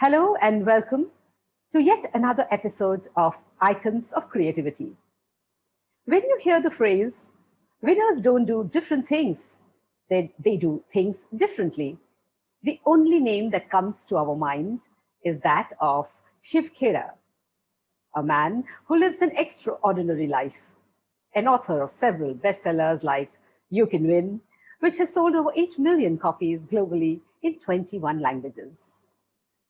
Hello and welcome to yet another episode of Icons of Creativity. When you hear the phrase, winners don't do different things, they do things differently, the only name that comes to our mind is that of Shiv Khera, a man who lives an extraordinary life, an author of several bestsellers like You Can Win, which has sold over 8 million copies globally in 21 languages.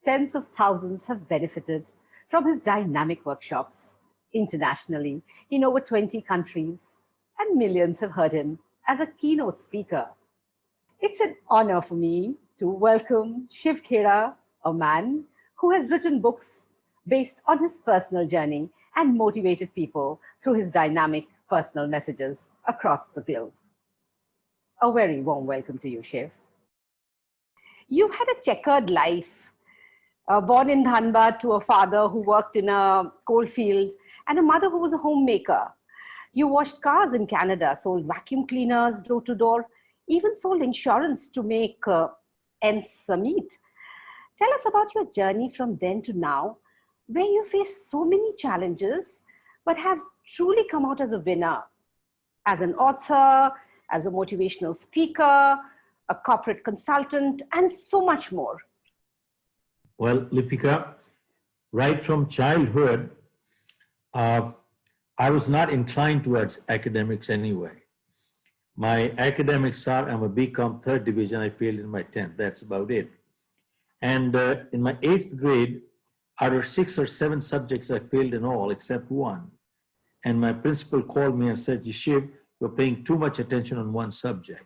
Tens of thousands have benefited from his dynamic workshops internationally in over 20 countries, and millions have heard him as a keynote speaker. It's an honor for me to welcome Shiv Khera, a man who has written books based on his personal journey and motivated people through his dynamic personal messages across the globe. A very warm welcome to you, Shiv. You've had a checkered life, born in Dhanbad to a father who worked in a coal field and a mother who was a homemaker. You washed cars in Canada, sold vacuum cleaners door to door, even sold insurance to make ends meet. Tell us about your journey from then to now, where you face so many challenges, but have truly come out as a winner, as an author, as a motivational speaker, a corporate consultant, and so much more. Well, Lipika, right from childhood, I was not inclined towards academics anyway. My academics are, I'm a BCom third division, I failed in my 10th, that's about it. And in my 8th grade, out of 6 or 7 subjects, I failed in all except one. And my principal called me and said, Shiv, you're paying too much attention on one subject.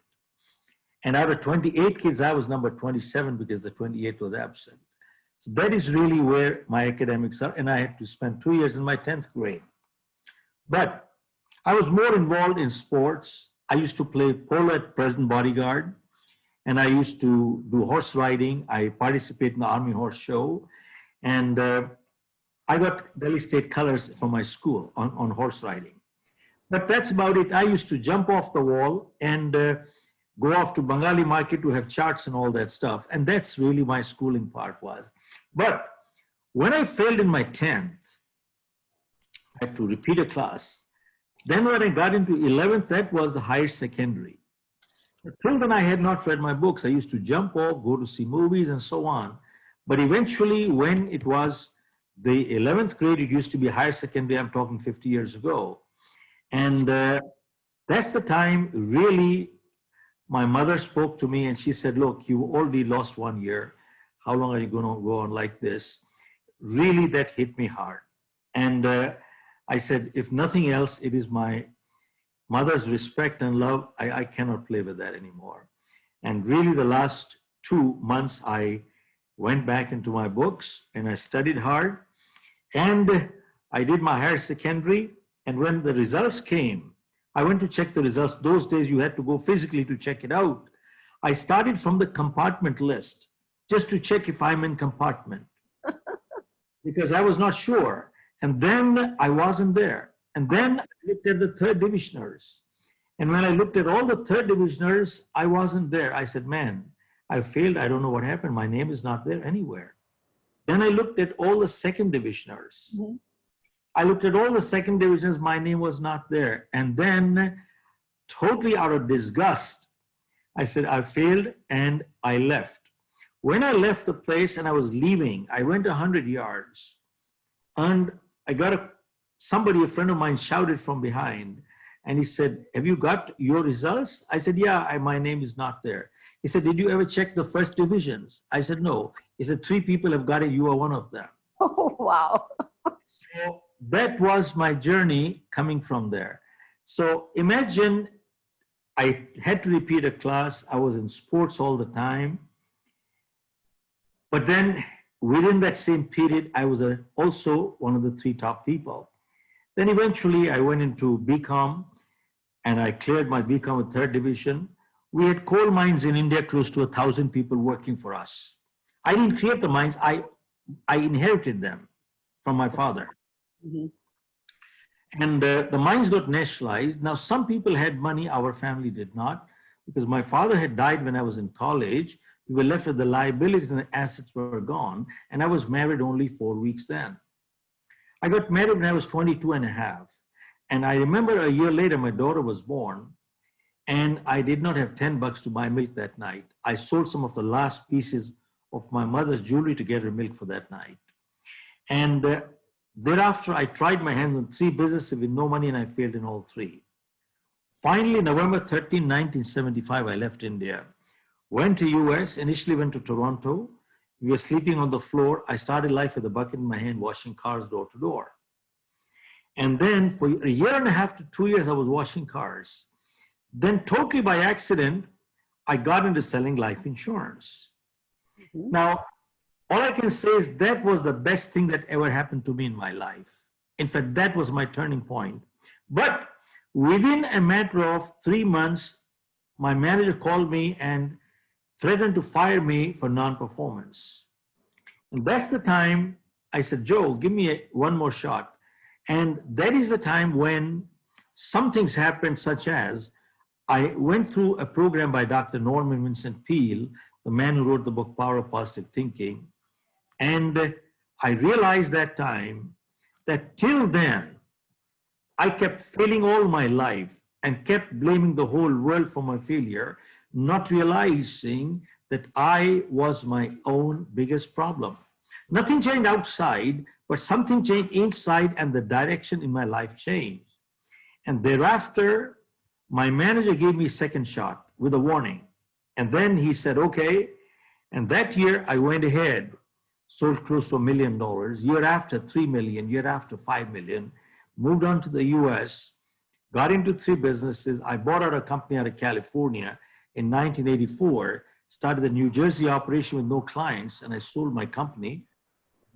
And out of 28 kids, I was number 27 because the 28 was absent. So that is really where my academics are, and I had to spend 2 years in my 10th grade. But I was more involved in sports. I used to play polo at President Bodyguard, and I used to do horse riding. I participated in the Army Horse Show, and I got Delhi State colors from my school on horse riding. But that's about it. I used to jump off the wall and go off to Bengali market to have charts and all that stuff. And that's really my schooling part was. But when I failed in my 10th, I had to repeat a class. Then when I got into 11th, that was the higher secondary. Until then, I had not read my books. I used to jump off, go to see movies and so on. But eventually, when it was the 11th grade, it used to be higher secondary, I'm talking 50 years ago. And that's the time really my mother spoke to me and she said, look, you already lost 1 year. How long are you going to go on like this? Really, that hit me hard. And I said, if nothing else, it is my mother's respect and love. I cannot play with that anymore. And really, the last 2 months, I went back into my books and I studied hard. And I did my higher secondary. And when the results came, I went to check the results. Those days, you had to go physically to check it out. I started from the compartment list just to check if I'm in compartment because I was not sure. And then I wasn't there. And then I looked at the third divisioners. And when I looked at all the third divisioners, I wasn't there. I said, man, I failed. I don't know what happened. My name is not there anywhere. Then I looked at all the second divisioners. Mm-hmm. I looked at all the second divisions, my name was not there. And then, totally out of disgust, I said, I failed and I left. When I left the place and I was leaving, I went 100 yards and I got a friend of mine shouted from behind and he said, have you got your results? I said, yeah, my name is not there. He said, did you ever check the first divisions? I said, no. He said, 3 people have got it, you are one of them. Oh, wow. So that was my journey coming from there. So imagine I had to repeat a class. I was in sports all the time. But then within that same period, I was also one of the 3 top people. Then eventually I went into BCom and I cleared my BCom with 3rd division. We had coal mines in India, close to 1,000 people working for us. I didn't create the mines, I inherited them from my father. Mm-hmm. And the mines got nationalized. Now, some people had money, our family did not, because my father had died when I was in college. We were left with the liabilities and the assets were gone. And I was married only 4 weeks then. I got married when I was 22 and a half. And I remember a year later, my daughter was born and I did not have $10 to buy milk that night. I sold some of the last pieces of my mother's jewelry to get her milk for that night. And thereafter, I tried my hands on 3 businesses with no money and I failed in all 3. Finally, November 13, 1975, I left India, went to US, initially went to Toronto. We were sleeping on the floor. I started life with a bucket in my hand, washing cars door to door. And then for a year and a half to 2 years, I was washing cars. Then totally by accident, I got into selling life insurance. Mm-hmm. Now, all I can say is that was the best thing that ever happened to me in my life. In fact, that was my turning point. But within a matter of 3 months, my manager called me and threatened to fire me for non-performance. And that's the time I said, Joe, give me one more shot. And that is the time when some things happened, such as I went through a program by Dr. Norman Vincent Peale, the man who wrote the book Power of Positive Thinking. And I realized that time that till then, I kept failing all my life and kept blaming the whole world for my failure, not realizing that I was my own biggest problem. Nothing changed outside, but something changed inside and the direction in my life changed. And thereafter, my manager gave me a second shot with a warning. And then he said, okay. And that year I went ahead, sold close to $1 million, year after 3 million, year after 5 million, moved on to the US, got into 3 businesses. I bought out a company out of California in 1984, started the New Jersey operation with no clients, and I sold my company,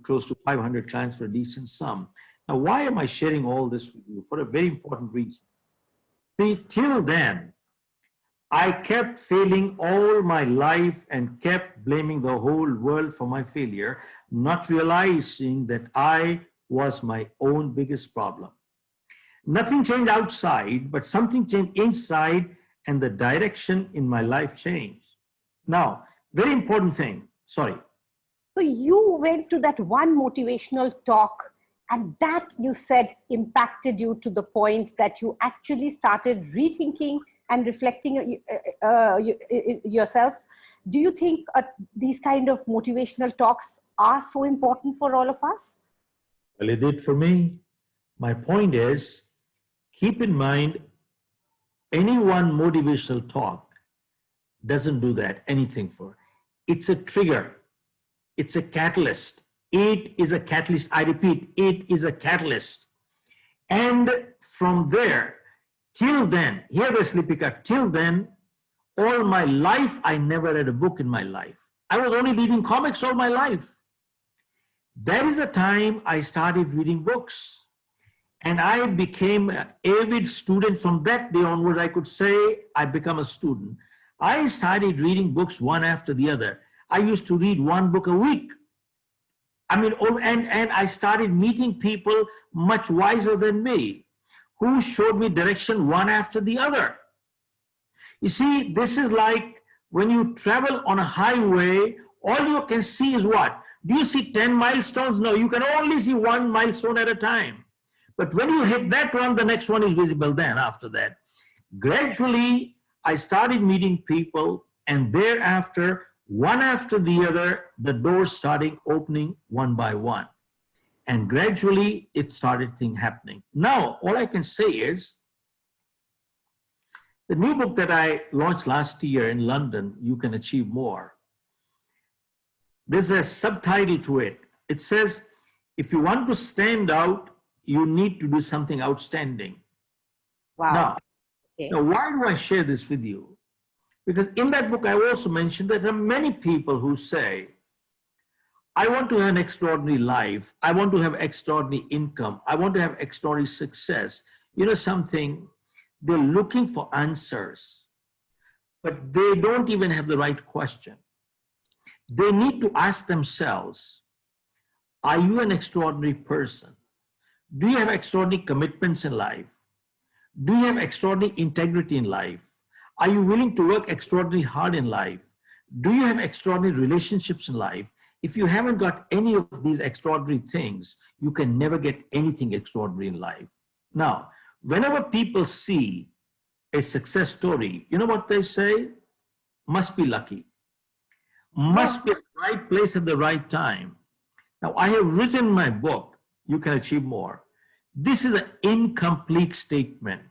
close to 500 clients for a decent sum. Now, why am I sharing all this with you? For a very important reason. See, till then, I kept failing all my life and kept blaming the whole world for my failure, not realizing that I was my own biggest problem. Nothing changed outside, but something changed inside and the direction in my life changed. Now, very important thing, sorry. So you went to that one motivational talk and that you said impacted you to the point that you actually started rethinking and reflecting yourself. Do you think these kind of motivational talks are so important for all of us? Well, it did for me. My point is, keep in mind, any one motivational talk doesn't do that, anything for. It's a trigger. It's a catalyst. It is a catalyst. I repeat, it is a catalyst. And from there, till then, hear this, Lipika, till then, all my life, I never read a book in my life. I was only reading comics all my life. That is the time I started reading books. And I became an avid student. From that day onward, I could say I become a student. I started reading books one after the other. I used to read one book a week. I mean, and I started meeting people much wiser than me, who showed me direction one after the other. You see, this is like when you travel on a highway, all you can see is what? Do you see 10 milestones? No, you can only see 1 milestone at a time. But when you hit that one, the next one is visible then after that. Gradually, I started meeting people, and thereafter, one after the other, the doors started opening one by one. And gradually, it started happening. Now, all I can say is, the new book that I launched last year in London, You Can Achieve More, there's a subtitle to it. It says, if you want to stand out, you need to do something outstanding. Wow. Now, why do I share this with you? Because in that book, I also mentioned that there are many people who say, I want to have an extraordinary life. I want to have extraordinary income. I want to have extraordinary success. You know something? They're looking for answers, but they don't even have the right question. They need to ask themselves, are you an extraordinary person? Do you have extraordinary commitments in life? Do you have extraordinary integrity in life? Are you willing to work extraordinarily hard in life? Do you have extraordinary relationships in life? If you haven't got any of these extraordinary things, you can never get anything extraordinary in life. Now, whenever people see a success story, you know what they say? Must be lucky. Must be at the right place at the right time. Now, I have written my book, You Can Achieve More. This is an incomplete statement.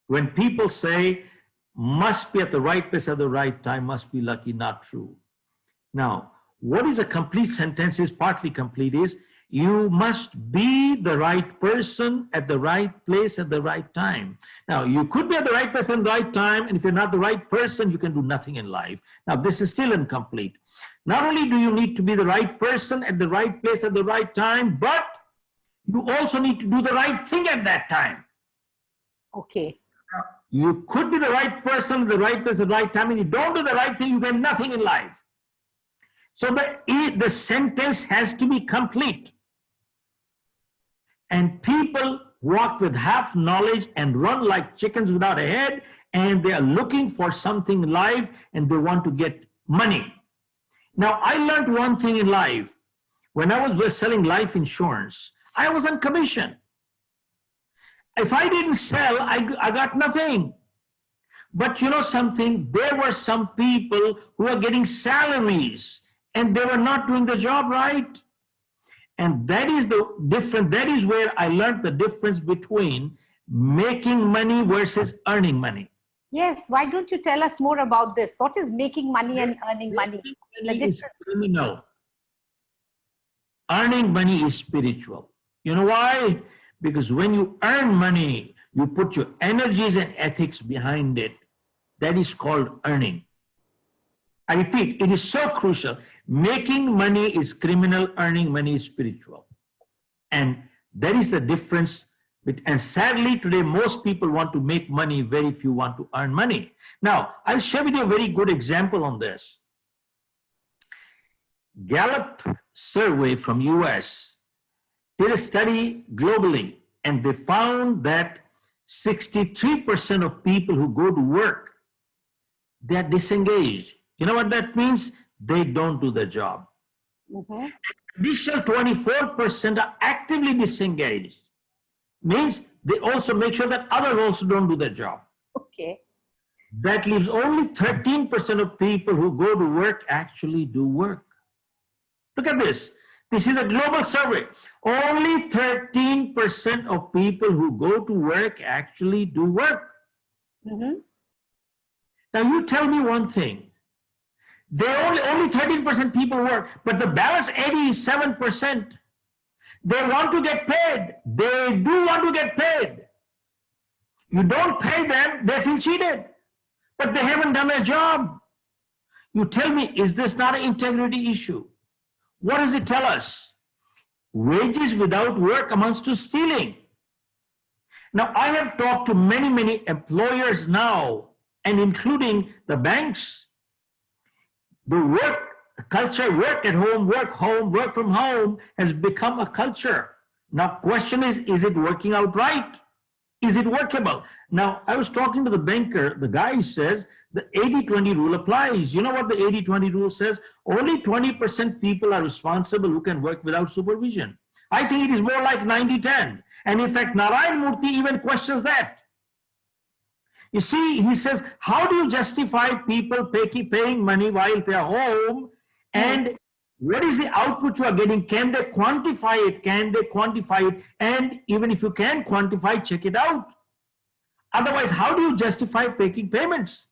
When people say, must be at the right place at the right time, must be lucky, not true. Now, what is a complete sentence is partly complete is, you must be the right person at the right place at the right time. Now, you could be at the right place at the right time, and if you're not the right person, you can do nothing in life. Now, this is still incomplete. Not only do you need to be the right person at the right place at the right time, but you also need to do the right thing at that time. Okay. You could be the right person at the right place at the right time, and you don't do the right thing, you get nothing in life. So the sentence has to be complete. And people walk with half knowledge and run like chickens without a head, and they are looking for something in life, and they want to get money. Now, I learned one thing in life. When I was selling life insurance, I was on commission. If I didn't sell, I got nothing. But you know something? There were some people who were getting salaries, and they were not doing the job right. And that is the difference. That is where I learned the difference between making money versus earning money. Yes, why don't you tell us more about this? What is making money and earning money? Money is criminal. Earning money is spiritual. You know why? Because when you earn money, you put your energies and ethics behind it. That is called earning. I repeat, it is so crucial. Making money is criminal, earning money is spiritual. And that is the difference. And sadly, today, most people want to make money, very few want to earn money. Now, I'll share with you a very good example on this. Gallup survey from US did a study globally, and they found that 63% of people who go to work, they are disengaged. You know what that means? They don't do the job. Mm-hmm. Additional 24% are actively disengaged. Means they also make sure that others also don't do their job. Okay. That leaves only 13% of people who go to work actually do work. Look at this. This is a global survey. Only 13% of people who go to work actually do work. Mm-hmm. Now you tell me one thing. Only 13% people work, but the balance 87%, they want to get paid. They do want to get paid. You don't pay them, they feel cheated. But they haven't done their job. You tell me, is this not an integrity issue? What does it tell us? Wages without work amounts to stealing. Now, I have talked to many employers now, and including the banks. The work culture, work at home, work from home has become a culture. Now, question is it working out right? Is it workable? Now, I was talking to the banker. The guy says the 80-20 rule applies. You know what the 80-20 rule says? Only 20% people are responsible who can work without supervision. I think it is more like 90-10. And in fact, Narayan Murthy even questions that. You see, he says, how do you justify people paying money while they are home? And what is the output you are getting? Can they quantify it? Can they quantify it? And even if you can quantify, check it out. Otherwise, how do you justify making payments?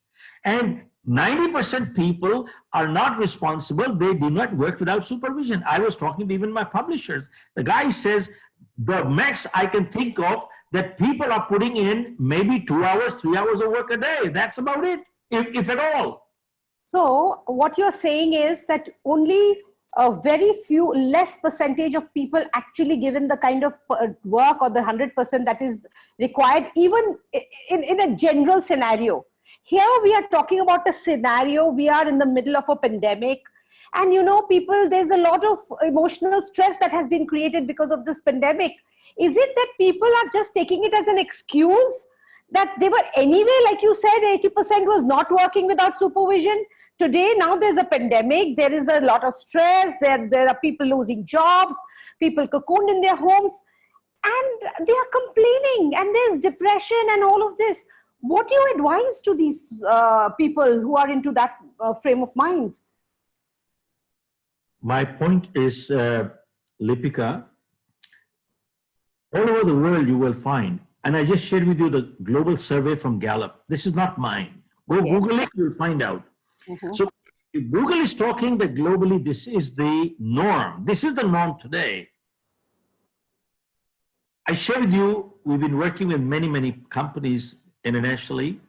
And 90% people are not responsible. They do not work without supervision. I was talking to even my publishers. The guy says, the max I can think of that people are putting in maybe 2 hours, 3 hours of work a day. That's about it, if at all. So what you're saying is that only a very few, less percentage of people actually given the kind of work or the 100% that is required, even in a general scenario. Here we are talking about a scenario, we are in the middle of a pandemic. And you know, people, there's a lot of emotional stress that has been created because of this pandemic. Is it that people are just taking it as an excuse that they were anyway, like you said, 80% was not working without supervision? Today, now there's a pandemic, there is a lot of stress, there are people losing jobs, people cocooned in their homes, and they are complaining, and there's depression and all of this. What do you advise to these people who are into that frame of mind? My point is, Lipika, all over the world you will find, and I just shared with you the global survey from Gallup. This is not mine. Go Google it, you'll find out. So if Google is talking that globally this is the norm. This is the norm today. I share with you, we've been working with many, many companies internationally.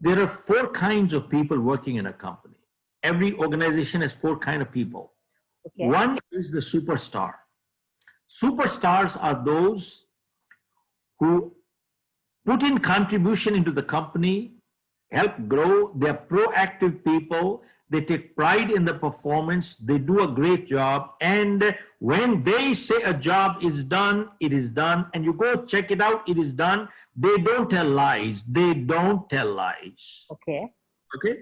There are 4 kinds of people working in a company. Every organization has 4 kinds of people. Okay. One is the superstar. Superstars are those who put in contribution into the company, help grow. They're proactive people. They take pride in the performance. They do a great job. And when they say a job is done, it is done. And you go check it out, it is done. They don't tell lies. They don't tell lies. Okay. Okay.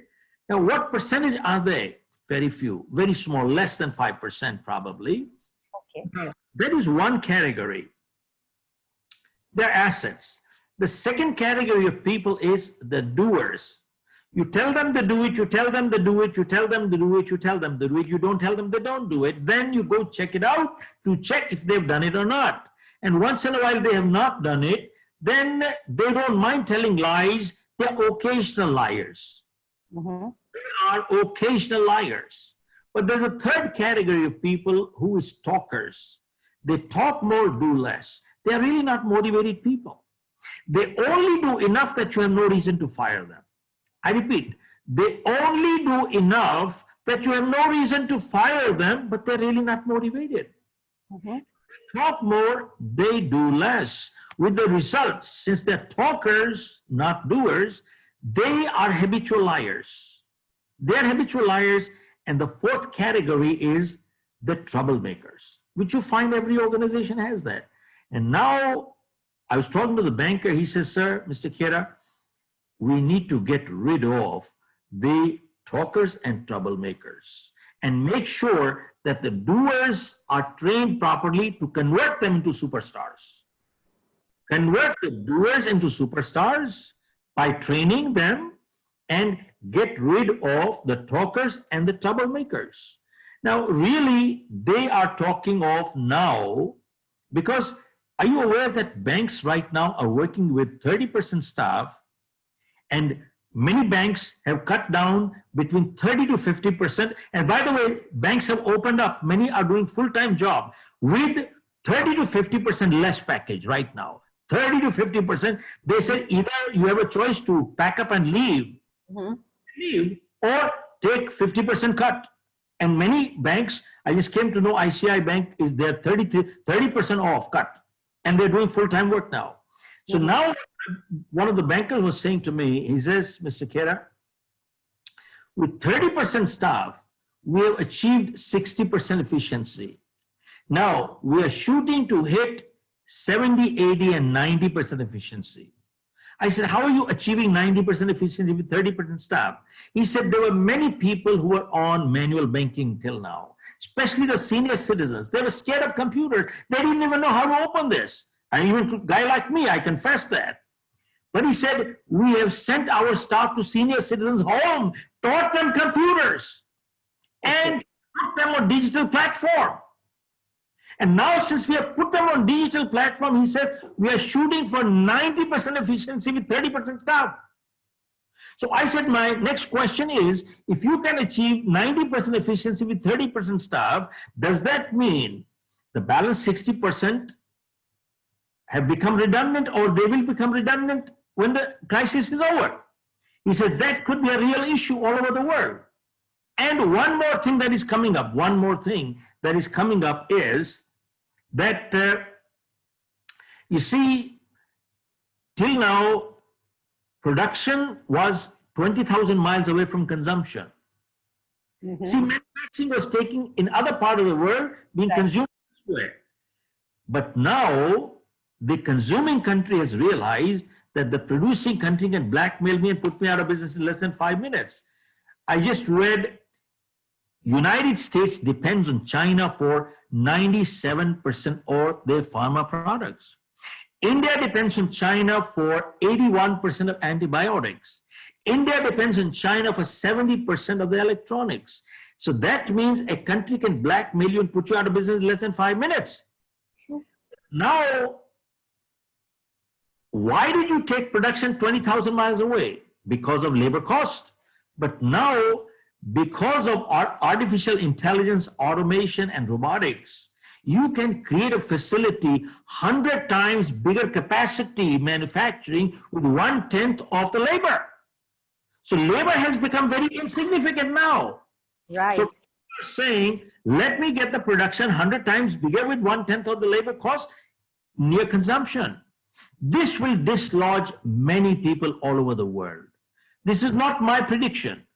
Now, what percentage are they? Very few, very small, less than 5% probably. Okay. That is one category. They're assets. The second category of people is the doers. You tell them to do it, you tell them to do it, you tell them to do it, you tell them to do it, you don't tell them they don't do it. Then you go check it out to check if they've done it or not. And once in a while they have not done it, then they don't mind telling lies. They're occasional liars. They are occasional liars. But there's a third category of people who is talkers. They talk more, do less. They're really not motivated people. They only do enough that you have no reason to fire them. I repeat, they only do enough that you have no reason to fire them, but they're really not motivated. They talk more, they do less. With the results, since they're talkers, not doers, they are habitual liars. They're habitual liars. And the fourth category is the troublemakers, which you find every organization has that. And now I was talking to the banker. He says, sir, Mr. Khera, we need to get rid of the talkers and troublemakers and make sure that the doers are trained properly to convert them into superstars. Convert the doers into superstars by training them and get rid of the talkers and the troublemakers. Now, really, they are talking of now, because are you aware that banks right now are working with 30% staff, and many banks have cut down between 30 to 50%. And by the way, banks have opened up. Many are doing full-time job with 30 to 50% less package right now. 30 to 50%. They said either you have a choice to pack up and leave, leave, or take 50% cut. And many banks, I just came to know ICI Bank is their 30% off cut, and they're doing full-time work now. So now one of the bankers was saying to me, he says, Mr. Khera, with 30% staff, we have achieved 60% efficiency. Now we are shooting to hit 70, 80, and 90% efficiency. I said, how are you achieving 90% efficiency with 30% staff? He said, there were many people who were on manual banking till now, especially the senior citizens. They were scared of computers. They didn't even know how to open this. And even a guy like me, I confess that. But he said, we have sent our staff to senior citizens' home, taught them computers, and put them on digital platform. And now, since we have put them on digital platform, he said, we are shooting for 90% efficiency with 30% staff. So I said, my next question is, if you can achieve 90% efficiency with 30% staff, does that mean the balance 60% have become redundant, or they will become redundant when the crisis is over? He said, that could be a real issue all over the world. And one more thing that is coming up, is that, you see, till now, production was 20,000 miles away from consumption. See, manufacturing was taking in other part of the world, being consumed elsewhere. But now, the consuming country has realized that the producing country can blackmail me and put me out of business in less than 5 minutes. I just read United States depends on China for 97% of their pharma products. India depends on China for 81% of antibiotics. India depends on China for 70% of the electronics. So that means a country can blackmail you and put you out of business in less than 5 minutes. Now, why did you take production 20,000 miles away? Because of labor cost. But now, because of our artificial intelligence, automation, and robotics, you can create a facility 100 times bigger capacity manufacturing with 1/10 of the labor. So labor has become very insignificant now. Right. So you're saying, let me get the production 100 times bigger with 1/10 of the labor cost near consumption. This will dislodge many people all over the world. This is not my prediction.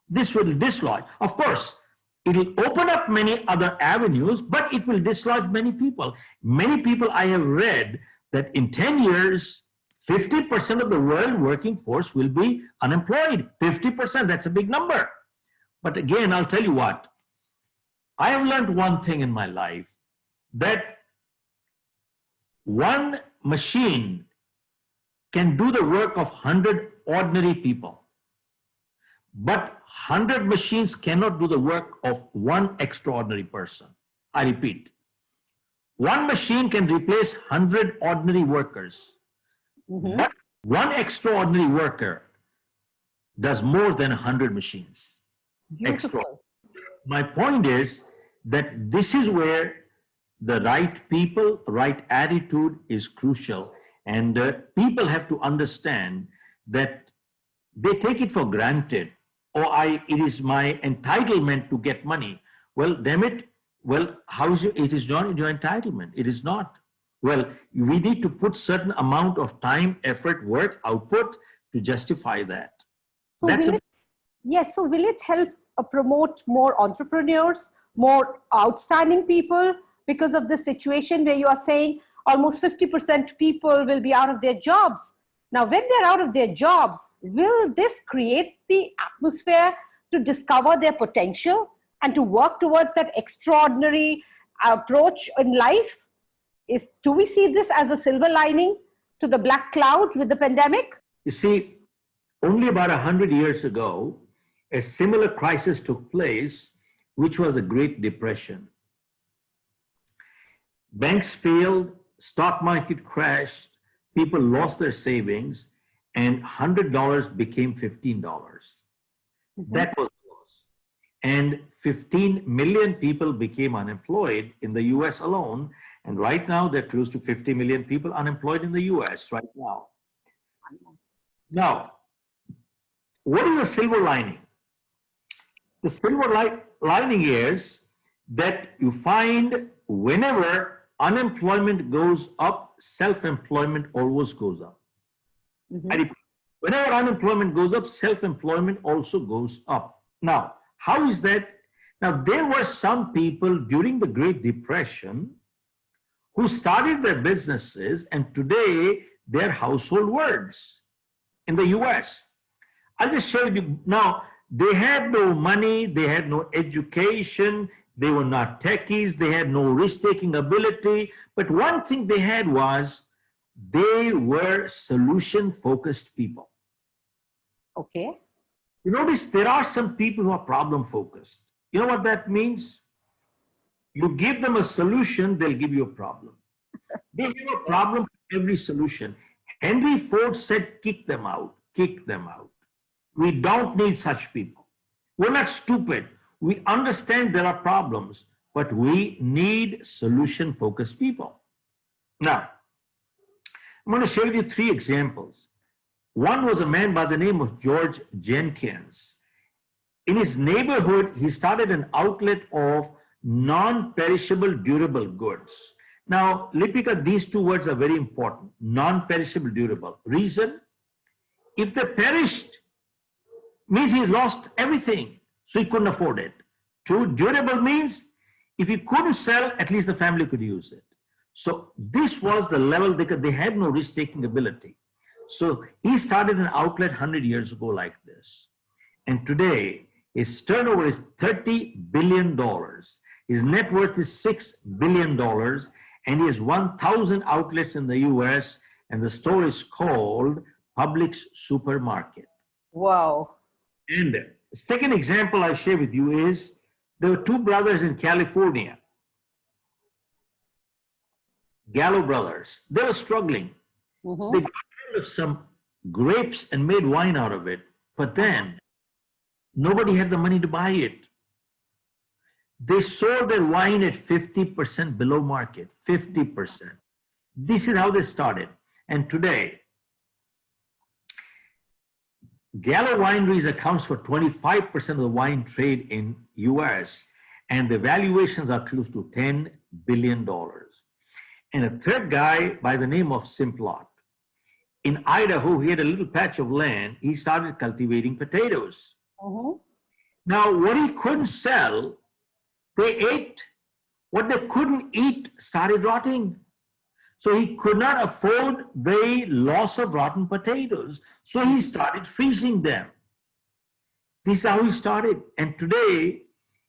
This will dislodge. Of course, it will open up many other avenues, but it will dislodge many people. Many people I have read that in 10 years, 50% of the world working force will be unemployed. 50%, that's a big number. But again, I'll tell you what, I have learned one thing in my life, that one machine can do the work of 100 ordinary people. But 100 machines cannot do the work of one extraordinary person. I repeat, one machine can replace 100 ordinary workers. But one extraordinary worker does more than 100 machines. Extra. My point is that this is where the right people, right attitude is crucial. And people have to understand that they take it for granted. It is my entitlement to get money. Well, damn it. Well, how is it is not your entitlement? It is not. Well, we need to put certain amount of time, effort, work, output to justify that. So yes. So will it help promote more entrepreneurs, more outstanding people because of the situation where you are saying almost 50% people will be out of their jobs? Now, when they're out of their jobs, will this create the atmosphere to discover their potential and to work towards that extraordinary approach in life? Do we see this as a silver lining to the black cloud with the pandemic? You see, only about 100 years ago, a similar crisis took place, which was the Great Depression. Banks failed, stock market crashed, people lost their savings, and $100 became $15. That was the loss. And 15 million people became unemployed in the US alone. And right now, there are close to 50 million people unemployed in the US right now. Now, what is the silver lining? The silver lining is that you find whenever unemployment goes up, self-employment always goes up. Whenever unemployment goes up, self-employment also goes up. Now, how is that? Now, there were some people during the Great Depression who started their businesses, and today they're household words in the US. I'll just share with you now. They had no money, they had no education, they were not techies, they had no risk-taking ability. But one thing they had was they were solution-focused people. Okay. You notice there are some people who are problem-focused. You know what that means? You give them a solution, they'll give you a problem. They have a problem for every solution. Henry Ford said, kick them out, kick them out. We don't need such people. We're not stupid. We understand there are problems, but we need solution-focused people. Now, I'm going to share with you 3 examples. One was a man by the name of George Jenkins. In his neighborhood, he started an outlet of non-perishable durable goods. Now, Lipika, these 2 words are very important. Non-perishable durable. Reason? If they perished, means he lost everything, so he couldn't afford it. 2, durable means if he couldn't sell, at least the family could use it. So this was the level, because they had no risk-taking ability. So he started an outlet 100 years ago like this. And today His turnover is $30 billion. His net worth is $6 billion. And he has 1,000 outlets in the US. And the store is called Publix Supermarket. Wow. And the second example I share with you is there were two brothers in California, Gallo brothers. They were struggling. They got rid of some grapes and made wine out of it. But then nobody had the money to buy it. They sold their wine at 50% below market, 50%. This is how they started. And today, Gallo Wineries accounts for 25% of the wine trade in US, and the valuations are close to $10 billion. And a third guy by the name of Simplot. In Idaho, he had a little patch of land. He started cultivating potatoes. Now, what he couldn't sell, they ate. What they couldn't eat started rotting. So he could not afford the loss of rotten potatoes. So he started freezing them. This is how he started. And today,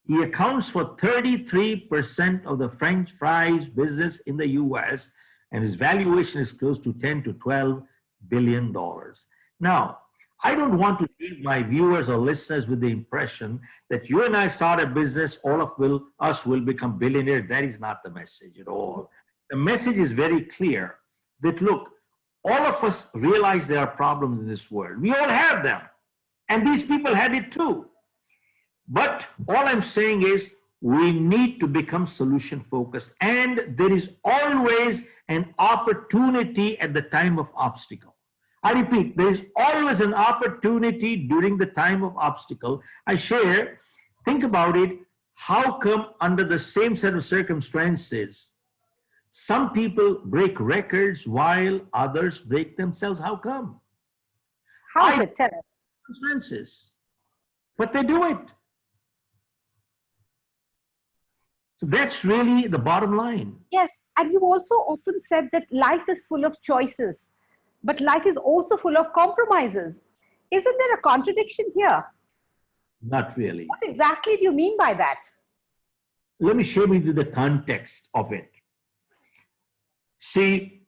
he accounts for 33% of the French fries business in the US, and his valuation is close to 10 to 12 billion dollars. Now, I don't want to leave my viewers or listeners with the impression that you and I start a business, all of us will become billionaires. That is not the message at all. The message is very clear that, look, all of us realize there are problems in this world. We all have them. And these people had it too. But all I'm saying is we need to become solution focused. And there is always an opportunity at the time of obstacle. I repeat, there is always an opportunity during the time of obstacle. I share, think about it, how come under the same set of circumstances, some people break records while others break themselves? How come? How is it? Tell us. Circumstances, but they do it. So that's really the bottom line. Yes, and you also often said that life is full of choices, but life is also full of compromises. Isn't there a contradiction here? Not really. What exactly do you mean by that? Let me share with you the context of it. See,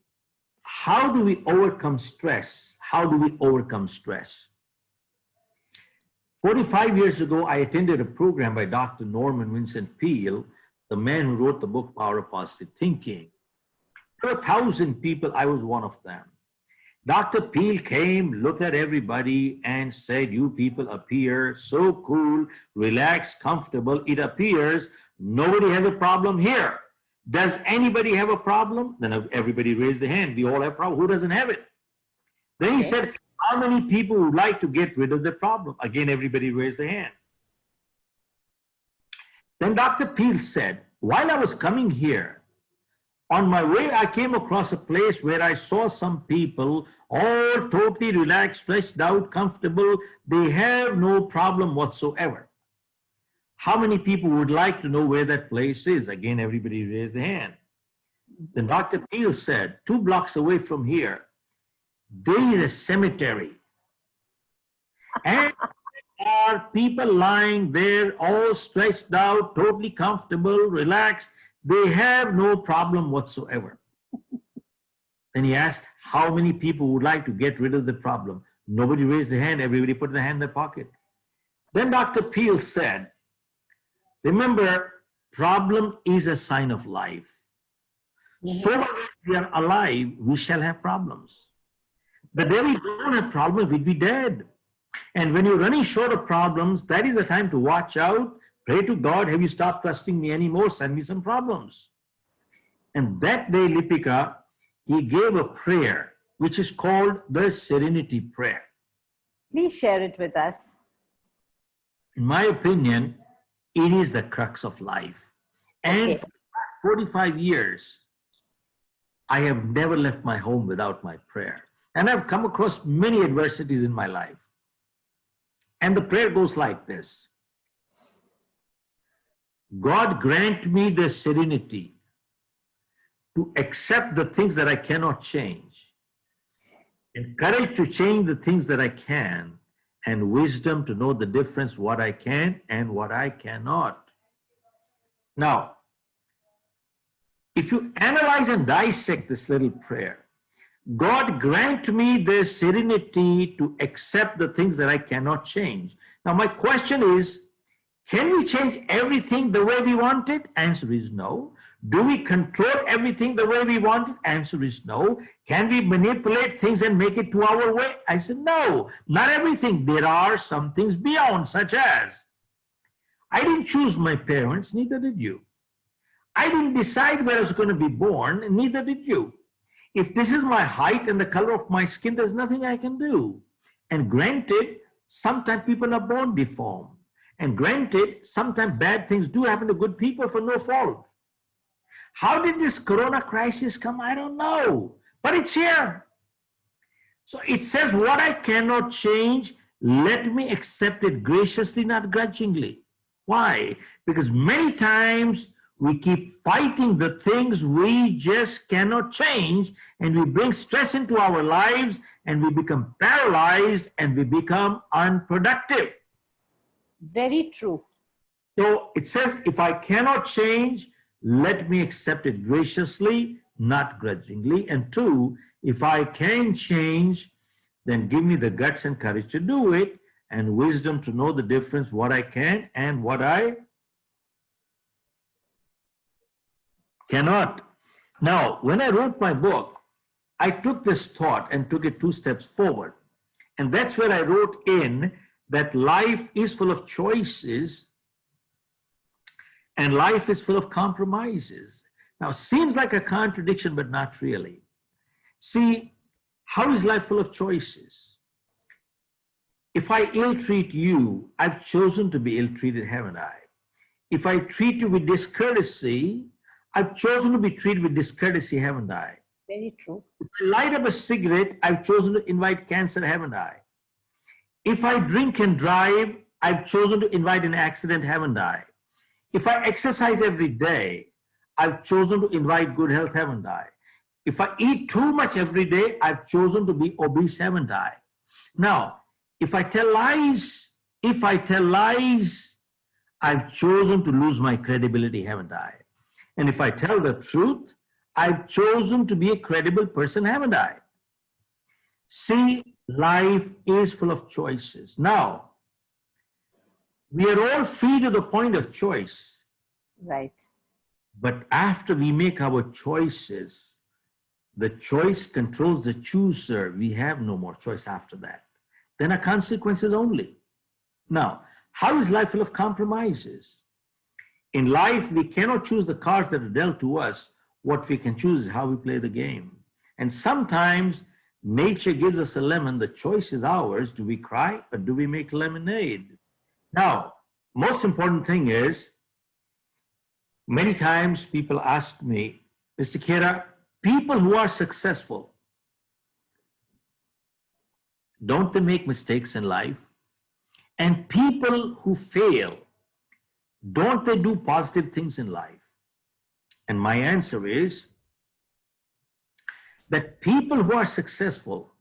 how do we overcome stress? How do we overcome stress? 45 years ago, I attended a program by Dr. Norman Vincent Peale, the man who wrote the book Power of Positive Thinking. There were 1,000 people, I was one of them. Dr. Peale came, looked at everybody and said, you people appear so cool, relaxed, comfortable. It appears nobody has a problem here. Does anybody have a problem? Then everybody raised their hand. We all have a problem. Who doesn't have it? Then he said, how many people would like to get rid of the problem? Again, everybody raised their hand. Then Dr. Peale said, while I was coming here, on my way, I came across a place where I saw some people all totally relaxed, stretched out, comfortable. They have no problem whatsoever. How many people would like to know where that place is? Again, everybody raised their hand. Then Dr. Peale said, 2 blocks away from here, there is a cemetery. And there are people lying there, all stretched out, totally comfortable, relaxed. They have no problem whatsoever. Then he asked, how many people would like to get rid of the problem? Nobody raised their hand. Everybody put their hand in their pocket. Then Dr. Peale said, remember, problem is a sign of life. So long as we are alive, we shall have problems. The day we don't have problems, we'd be dead. And when you're running short of problems, that is the time to watch out, pray to God, have you stopped trusting me anymore? Send me some problems. And that day, Lipika, he gave a prayer, which is called the Serenity Prayer. Please share it with us. In my opinion, it is the crux of life. And for the past 45 years, I have never left my home without my prayer. And I've come across many adversities in my life. And the prayer goes like this. God grant me the serenity to accept the things that I cannot change, and courage to change the things that I can, and wisdom to know the difference what I can and what I cannot. Now, if you analyze and dissect this little prayer, God grant me the serenity to accept the things that I cannot change. Now, my question is, can we change everything the way we want it? Answer is no. Do we control everything the way we want it? Answer is no. Can we manipulate things and make it to our way? I said no, not everything. There are some things beyond, such as, I didn't choose my parents, neither did you. I didn't decide where I was going to be born, and neither did you. If this is my height and the color of my skin, there's nothing I can do. And granted, sometimes people are born deformed. And granted, sometimes bad things do happen to good people for no fault. How did this corona crisis come? I don't know, but it's here. So it says, what I cannot change, let me accept it graciously, not grudgingly. Why? Because many times we keep fighting the things we just cannot change, and we bring stress into our lives, and we become paralyzed, and we become unproductive. Very true. So it says, if I cannot change, let me accept it graciously, not grudgingly. And two, if I can change, then give me the guts and courage to do it, and wisdom to know the difference, what I can and what I cannot. Now, when I wrote my book, I took this thought and took it 2 steps forward. And that's where I wrote in that life is full of choices and life is full of compromises. Now, seems like a contradiction, but not really. See, how is life full of choices? If I ill-treat you, I've chosen to be ill-treated, haven't I? If I treat you with discourtesy, I've chosen to be treated with discourtesy, haven't I? Very true. If I light up a cigarette, I've chosen to invite cancer, haven't I? If I drink and drive, I've chosen to invite an accident, haven't I? If I exercise every day, I've chosen to invite good health, haven't I? If I eat too much every day, I've chosen to be obese, haven't I? Now, if I tell lies, I've chosen to lose my credibility, haven't I? And if I tell the truth, I've chosen to be a credible person, haven't I? See, life is full of choices. Now, we are all free to the point of choice. Right. But after we make our choices, the choice controls the chooser. We have no more choice after that. Then are consequences only. Now, how is life full of compromises? In life, we cannot choose the cards that are dealt to us. What we can choose is how we play the game. And sometimes nature gives us a lemon. The choice is ours. Do we cry or do we make lemonade? Now, most important thing is, many times people ask me, Mr. Khera, people who are successful, don't they make mistakes in life? And people who fail, don't they do positive things in life? And my answer is that people who are successful,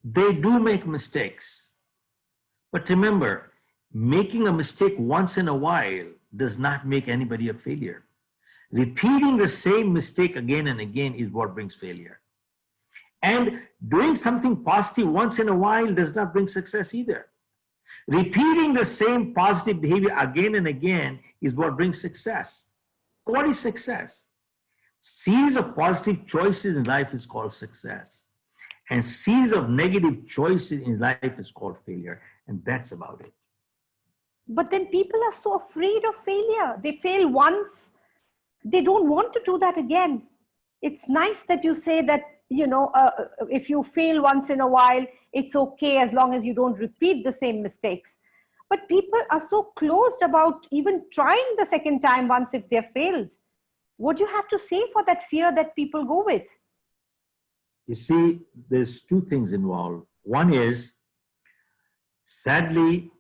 they do make mistakes. But remember, making a mistake once in a while does not make anybody a failure. Repeating the same mistake again and again is what brings failure. And doing something positive once in a while does not bring success either. Repeating the same positive behavior again and again is what brings success. What is success? Series of positive choices in life is called success. And series of negative choices in life is called failure. And that's about it. But then people are so afraid of failure. They fail once. They don't want to do that again. It's nice that you say that, if you fail once in a while, it's okay as long as you don't repeat the same mistakes. But people are so closed about even trying the second time once if they've failed. What do you have to say for that fear that people go with? You see, there's 2 things involved. One is, sadly,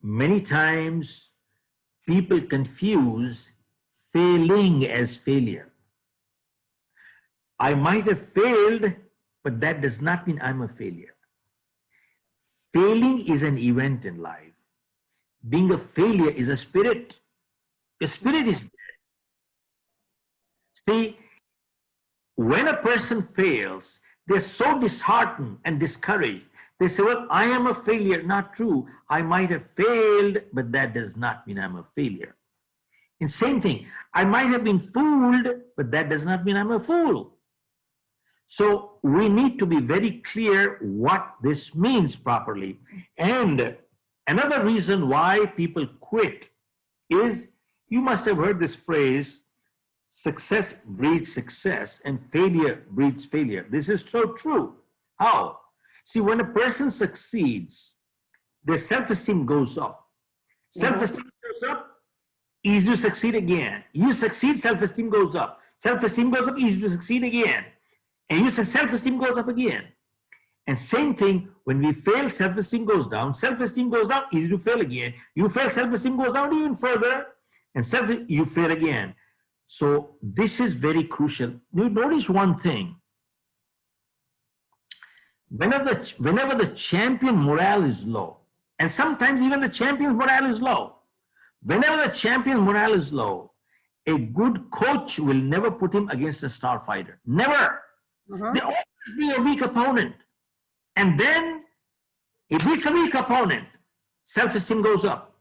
many times people confuse failing as failure. I might have failed, but that does not mean I'm a failure. Failing is an event in life. Being a failure is a spirit. A spirit is dead. See, when a person fails, they're so disheartened and discouraged. They say, well, I am a failure. Not true. I might have failed, but that does not mean I'm a failure. And same thing, I might have been fooled, but that does not mean I'm a fool. So we need to be very clear what this means properly. And another reason why people quit is, you must have heard this phrase, success breeds success and failure breeds failure. This is so true. How? See, when a person succeeds, their self-esteem goes up. Self-esteem goes up, easy to succeed again. You succeed, self-esteem goes up. Self-esteem goes up, easy to succeed again. And you say self-esteem goes up again. And same thing, when we fail, self-esteem goes down, easy to fail again. You fail, self-esteem goes down even further, and you fail again. So this is very crucial. You notice one thing. Whenever the champion morale is low, and sometimes even the champion's morale is low, whenever the champion morale is low, a good coach will never put him against a star fighter. Never. They always be a weak opponent. And then he beats a weak opponent. Self-esteem goes up.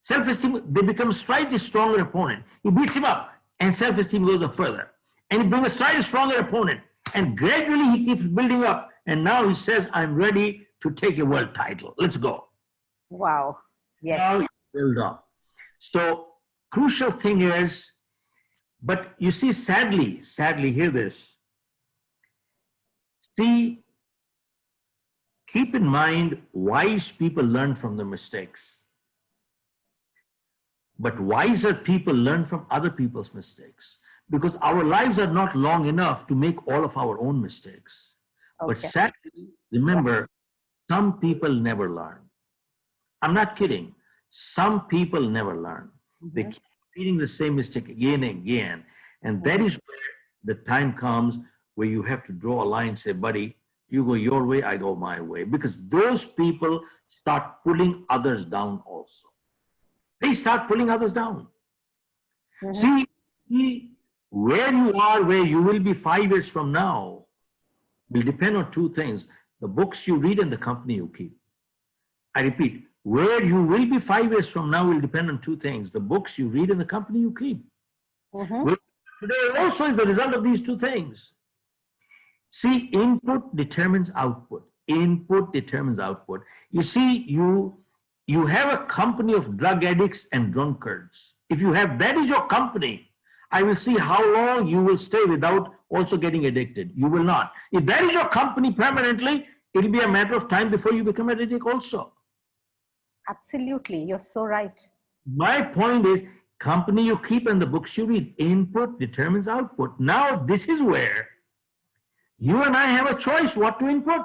Self-esteem, they become slightly stronger opponent. He beats him up and self-esteem goes up further. And he brings a slightly stronger opponent. And gradually he keeps building up. And now he says, I'm ready to take a world title. Let's go. Wow. Yes. Now he build up. So crucial thing is, but you see, sadly, hear this. See, keep in mind, wise people learn from their mistakes. But wiser people learn from other people's mistakes, because our lives are not long enough to make all of our own mistakes. Okay. But sadly, remember, some people never learn. I'm not kidding. Some people never learn. They keep repeating the same mistake again and again. And that is where the time comes where you have to draw a line and say, buddy, you go your way, I go my way. Because those people start pulling others down also. They start pulling others down. See, where you are, where you will be 5 years from now, will depend on two things: the books you read and the company you keep. I repeat, where you will be 5 years from now will depend on two things: the books you read and the company you keep. Today also is the result of these two things. See, input determines output. Input determines output. You see, you have a company of drug addicts and drunkards. If you have that is your company, I will see how long you will stay without also getting addicted. You will not. If that is your company permanently, it will be a matter of time before you become an addict also. Absolutely. You're so right. My point is, company you keep and the books you read. Input determines output. Now, this is where you and I have a choice what to input.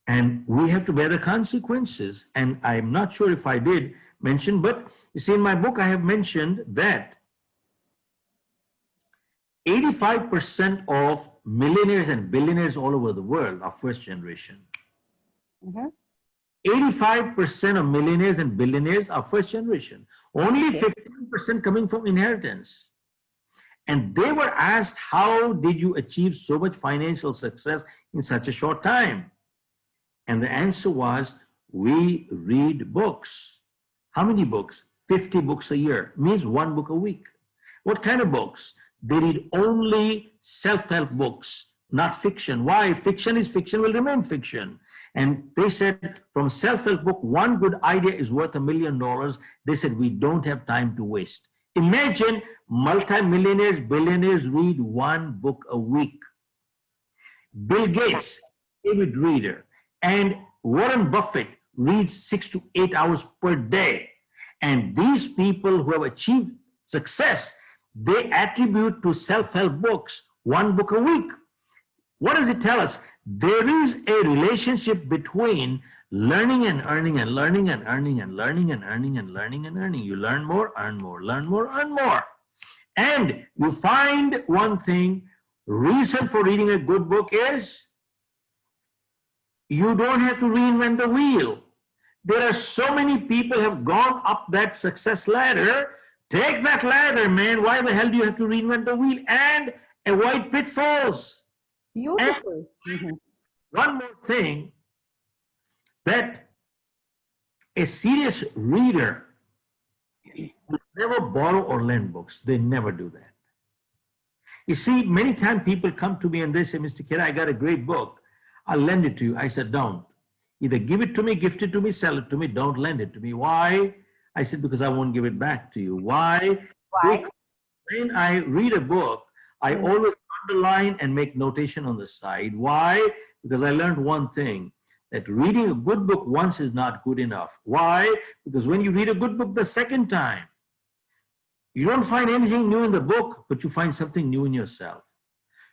And we have to bear the consequences. And I'm not sure if I did mention, but you see, in my book, I have mentioned that 85% of millionaires and billionaires all over the world are first generation. 85% of millionaires and billionaires are first generation. Only 15% coming from inheritance. And they were asked, how did you achieve so much financial success in such a short time? And the answer was, we read books. How many books? 50 books a year, means 1 book a week. What kind of books? They read only self-help books, not fiction. Why? Fiction is fiction, will remain fiction. And they said, from self-help book, one good idea is worth $1 million. They said, we don't have time to waste. Imagine multimillionaires, billionaires read 1 book a week. Bill Gates, avid reader, and Warren Buffett reads 6 to 8 hours per day. And these people who have achieved success, they attribute to self-help books 1 book a week. What does it tell us? There is a relationship between learning and earning and learning and earning and learning and earning and learning and earning. You learn more, earn more, learn more, earn more. And you find one thing, reason for reading a good book is You don't have to reinvent the wheel. There are so many people have gone up that success ladder. Take that ladder, man. Why the hell do you have to reinvent the wheel and avoid pitfalls? And Beautiful. Mhm. one more thing, that a serious reader will never borrow or lend books. They never do that. You see, many times people come to me and they say, Mr. Khera, I got a great book. I'll lend it to you. I said, don't. Either give it to me, gift it to me, sell it to me. Don't lend it to me. Why? I said, because I won't give it back to you. Why? Why? Because when I read a book, I always underline and make notation on the side. Why? Because I learned one thing, that reading a good book once is not good enough. Why? Because when you read a good book the second time, you don't find anything new in the book, but you find something new in yourself.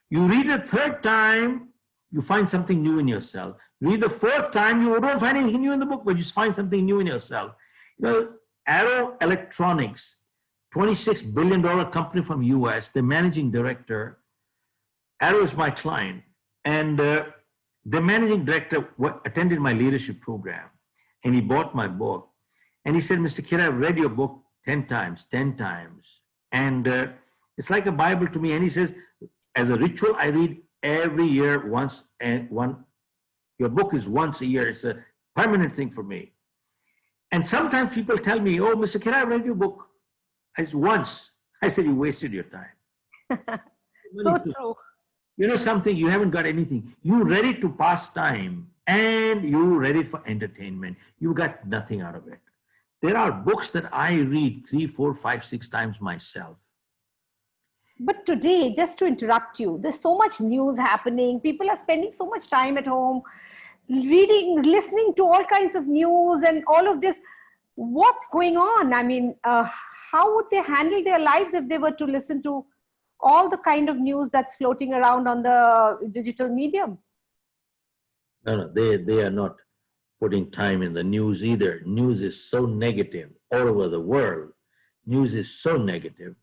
You read a third time, you find something new in yourself. Read the fourth time, you don't find anything new in the book, but you find something new in yourself. You know, Arrow Electronics, $26 billion company from US, the managing director, Arrow is my client, and the managing director attended my leadership program, and he bought my book. And he said, Mr. Khera, I've read your book 10 times. And it's like a Bible to me. And he says, as a ritual, I read every year once, and your book is once a year. It's a permanent thing for me. And sometimes people tell me, oh, Mr. Khera, I read your book. I said, once. I said, you wasted your time. So true. You know something, you haven't got anything. You read it to pass time and you read it for entertainment. You got nothing out of it. There are books that I read 3, 4, 5, 6 times myself. But today, just to interrupt you, there's so much news happening. People are spending so much time at home, reading, listening to all kinds of news and all of this. What's going on? I mean, how would they handle their lives if they were to listen to all the kind of news that's floating around on the digital medium? No, they are not putting time in the news either. News is so negative all over the world. News is so negative.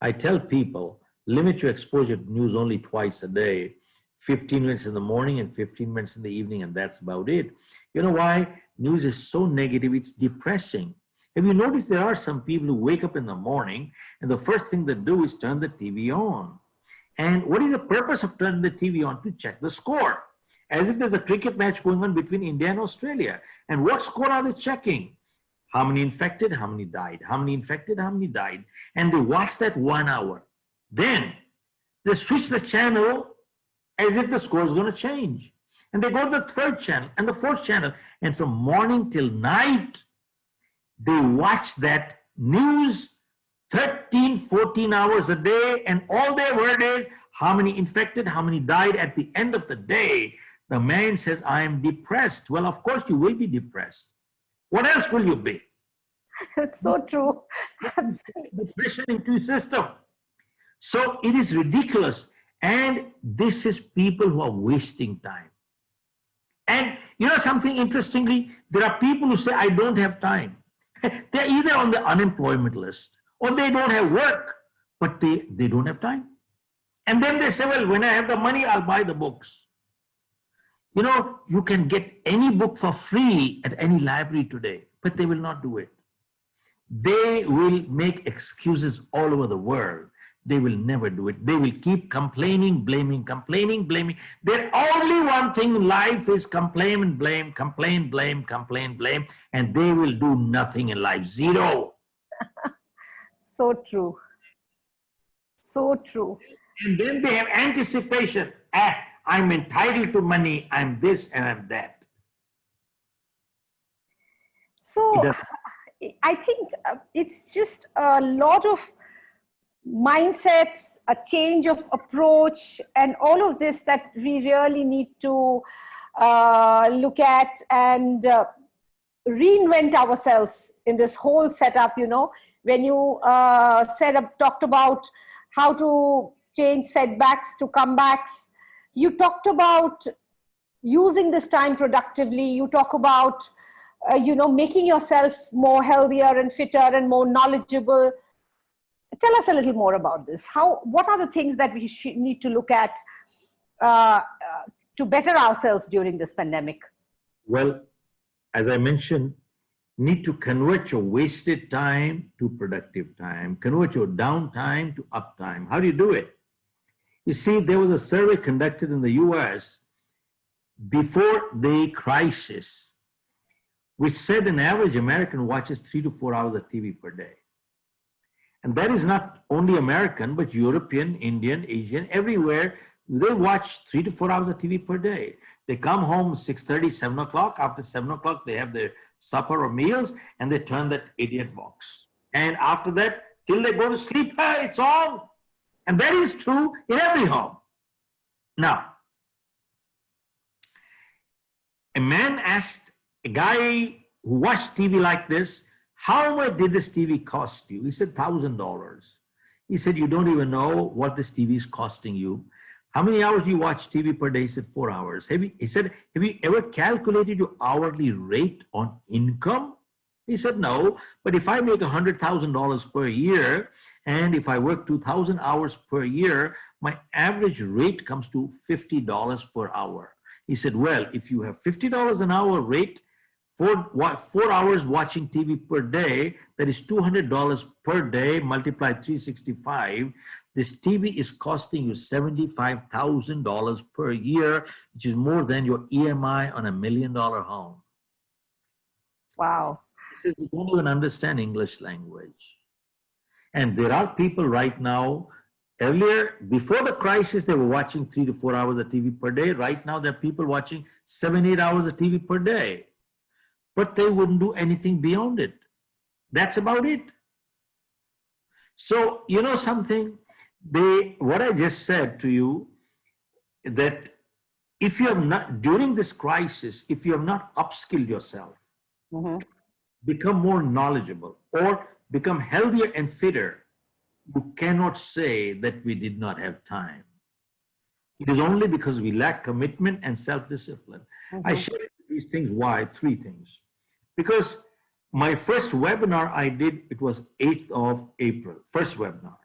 I tell people, limit your exposure to news only twice a day, 15 minutes in the morning and 15 minutes in the evening, and that's about it. You know why? News is so negative, it's depressing. Have you noticed there are some people who wake up in the morning and the first thing they do is turn the TV on? And what is the purpose of turning the TV on? To check the score. As if there's a cricket match going on between India and Australia. And what score are they checking? How many infected, how many died? How many infected, how many died? And they watch that 1 hour. Then they switch the channel as if the score is going to change. And they go to the third channel and the fourth channel. And from morning till night, they watch that news 13, 14 hours a day. And all their word is how many infected, how many died. At the end of the day, the man says, I am depressed. Well, of course you will be depressed. What else will you be? It's so true. Absolutely. Depression into your system. So it is ridiculous. And this is people who are wasting time. And you know something, interestingly, there are people who say, I don't have time. They're either on the unemployment list or they don't have work, but they don't have time. And then they say, well, when I have the money, I'll buy the books. You know, you can get any book for free at any library today, but they will not do it. They will make excuses all over the world. They will never do it. They will keep complaining, blaming. Their only one thing in life is complain and blame, complain, blame, and they will do nothing in life. Zero. So true. So true. And then they have anticipation. I'm entitled to money. I'm this and I'm that. So I think it's just a lot of mindsets, a change of approach, and all of this that we really need to look at and reinvent ourselves in this whole setup. You know, when you talked about how to change setbacks to comebacks, you talked about using this time productively. You talk about making yourself more healthier and fitter and more knowledgeable. Tell us a little more about this. What are the things that we need to look at to better ourselves during this pandemic? Well, as I mentioned, need to convert your wasted time to productive time, convert your downtime to uptime. How do you do it? You see, there was a survey conducted in the US before the crisis, which said an average American watches 3 to 4 hours of TV per day. And that is not only American, but European, Indian, Asian, everywhere. They watch 3 to 4 hours of TV per day. They come home 6:30, 7 o'clock. After 7 o'clock, they have their supper or meals, and they turn that idiot box. And after that, till they go to sleep, it's on. And that is true in every home. Now, a man asked a guy who watched TV like this, how much did this TV cost you? He said, $1,000. He said, you don't even know what this TV is costing you. How many hours do you watch TV per day? He said, 4 hours. He said, have you ever calculated your hourly rate on income? He said, no, but if I make $100,000 per year, and if I work 2,000 hours per year, my average rate comes to $50 per hour. He said, well, if you have $50 an hour rate, 4 hours watching TV per day, that is $200 per day, multiply 365. This TV is costing you $75,000 per year, which is more than your EMI on $1 million home. Wow. He says, you don't even understand English language. And there are people right now, earlier, before the crisis, they were watching 3 to 4 hours of TV per day. Right now, there are people watching 7, 8 hours of TV per day. But they wouldn't do anything beyond it. That's about it. So, you know something? What I just said to you, that if you have not, during this crisis, if you have not upskilled yourself, become more knowledgeable, or become healthier and fitter, you cannot say that we did not have time. It is only because we lack commitment and self-discipline. I share these things. Why? 3 things. Because my first webinar I did, it was 8th of April, first webinar.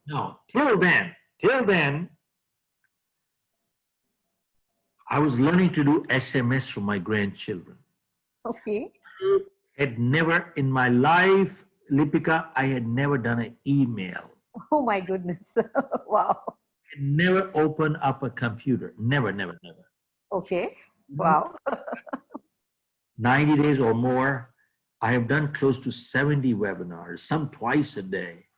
Now, till then, I was learning to do SMS for my grandchildren. Okay. I had never in my life, Lipika, I had never done an email. Oh my goodness. Wow. Never opened up a computer. Never. Okay. Wow. 90 days or more, I have done close to 70 webinars, some twice a day.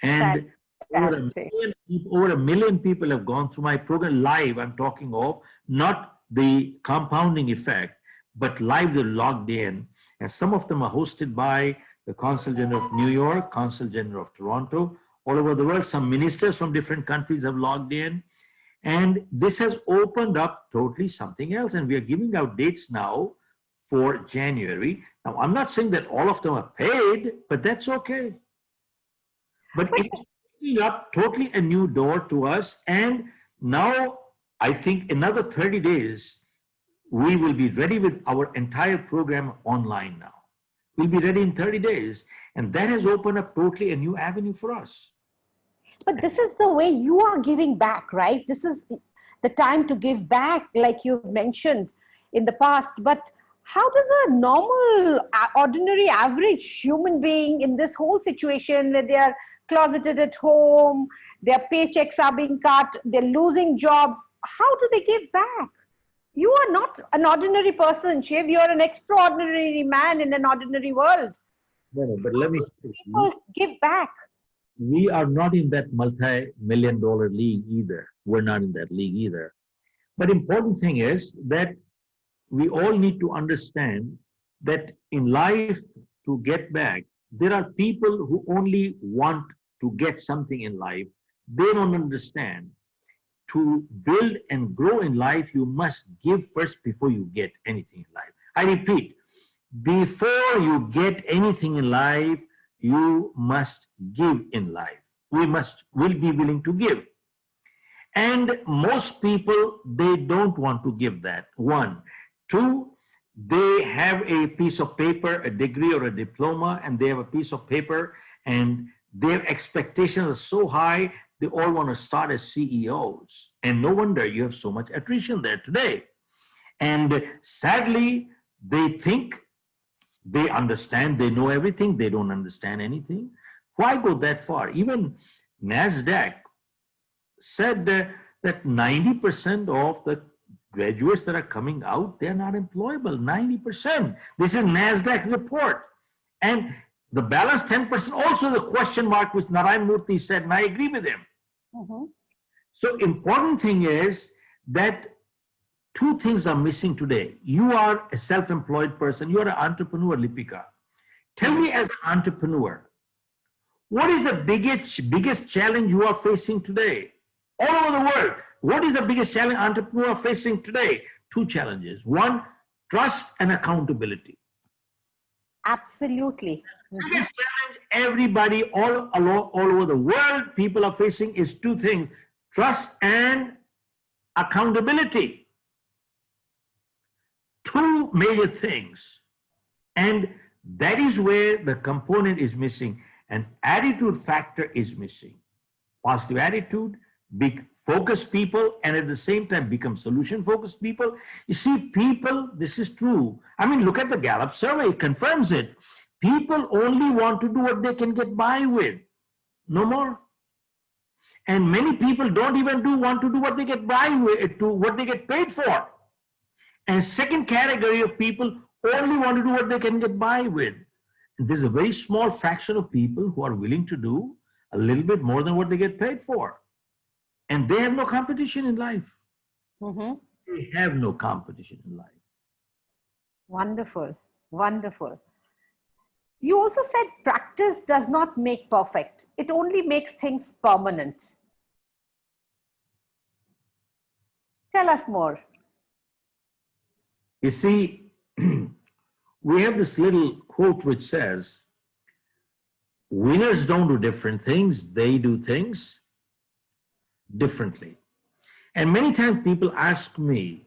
And over a million people have gone through my program live. I'm talking of not the compounding effect, but live they're logged in. And some of them are hosted by the Consul General of New York, Consul General of Toronto, all over the world. Some ministers from different countries have logged in. And this has opened up totally something else. And we are giving out dates now for January. Now, I'm not saying that all of them are paid, but that's okay. But it is opening up totally a new door to us. And now, I think another 30 days, we will be ready with our entire program online now. We'll be ready in 30 days. And that has opened up totally a new avenue for us. But this is the way you are giving back, right? This is the time to give back, like you've mentioned in the past. But how does a normal, ordinary, average human being in this whole situation where they are closeted at home, their paychecks are being cut, they're losing jobs, how do they give back? You are not an ordinary person, Shiv. You're an extraordinary man in an ordinary world. No, but let me say, people give back. We are not in that multi-million-dollar league either. We're not in that league either. But important thing is that we all need to understand that in life, to get back, there are people who only want to get something in life. They don't understand. To build and grow in life, you must give first before you get anything in life. I repeat, before you get anything in life, you must give in life. Will be willing to give. And most people, they don't want to give that. 1. 2, they have a piece of paper, a degree or a diploma, and they have a piece of paper, and their expectations are so high, they all want to start as CEOs. And no wonder you have so much attrition there today. And sadly, they think they understand, they know everything, they don't understand anything. Why go that far? Even NASDAQ said that 90% of the graduates that are coming out, they're not employable. 90%. This is NASDAQ report. And the balance 10% also the question mark, which Narayan Murthy said, and I agree with him. Mm-hmm. So important thing is that two things are missing today. You are a self-employed person. You are an entrepreneur, Lipika. Tell me, as an entrepreneur, what is the biggest challenge you are facing today? All over the world, what is the biggest challenge entrepreneurs are facing today? Two challenges. One, trust and accountability. Absolutely. Mm-hmm. Biggest challenge everybody all over the world people are facing is two things: trust and accountability. Two major things. And that is where the component is missing. An attitude factor is missing. Positive attitude, big focused people, and at the same time become solution focused people. You see, people, this is true. I mean, look at the Gallup survey, it confirms it. People only want to do what they can get by with, no more. And many people don't even want to do what they get by with, to what they get paid for. And second category of people only want to do what they can get by with. And there's a very small fraction of people who are willing to do a little bit more than what they get paid for. And they have no competition in life. Mm-hmm. They have no competition in life. Wonderful. Wonderful. You also said practice does not make perfect. It only makes things permanent. Tell us more. You see, we have this little quote which says, winners don't do different things, they do things differently. And many times people ask me,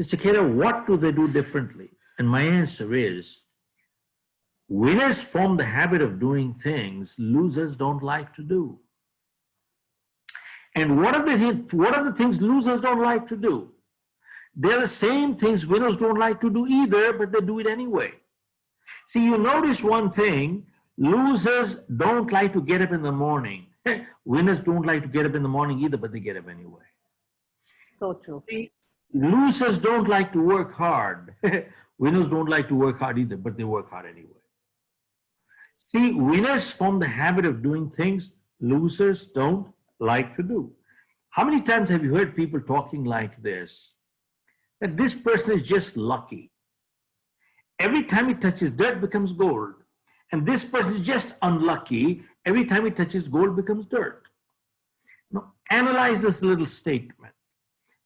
Mr. Khera, what do they do differently? And my answer is, winners form the habit of doing things losers don't like to do. And what are the things losers don't like to do? They're the same things winners don't like to do either, but they do it anyway. See, you notice one thing, losers don't like to get up in the morning. Winners don't like to get up in the morning either, but they get up anyway. So true. Losers don't like to work hard. Winners don't like to work hard either, but they work hard anyway. See, winners form the habit of doing things losers don't like to do. How many times have you heard people talking like this? That this person is just lucky. Every time he touches dirt becomes gold. And this person is just unlucky. Every time he touches gold becomes dirt. Now, analyze this little statement.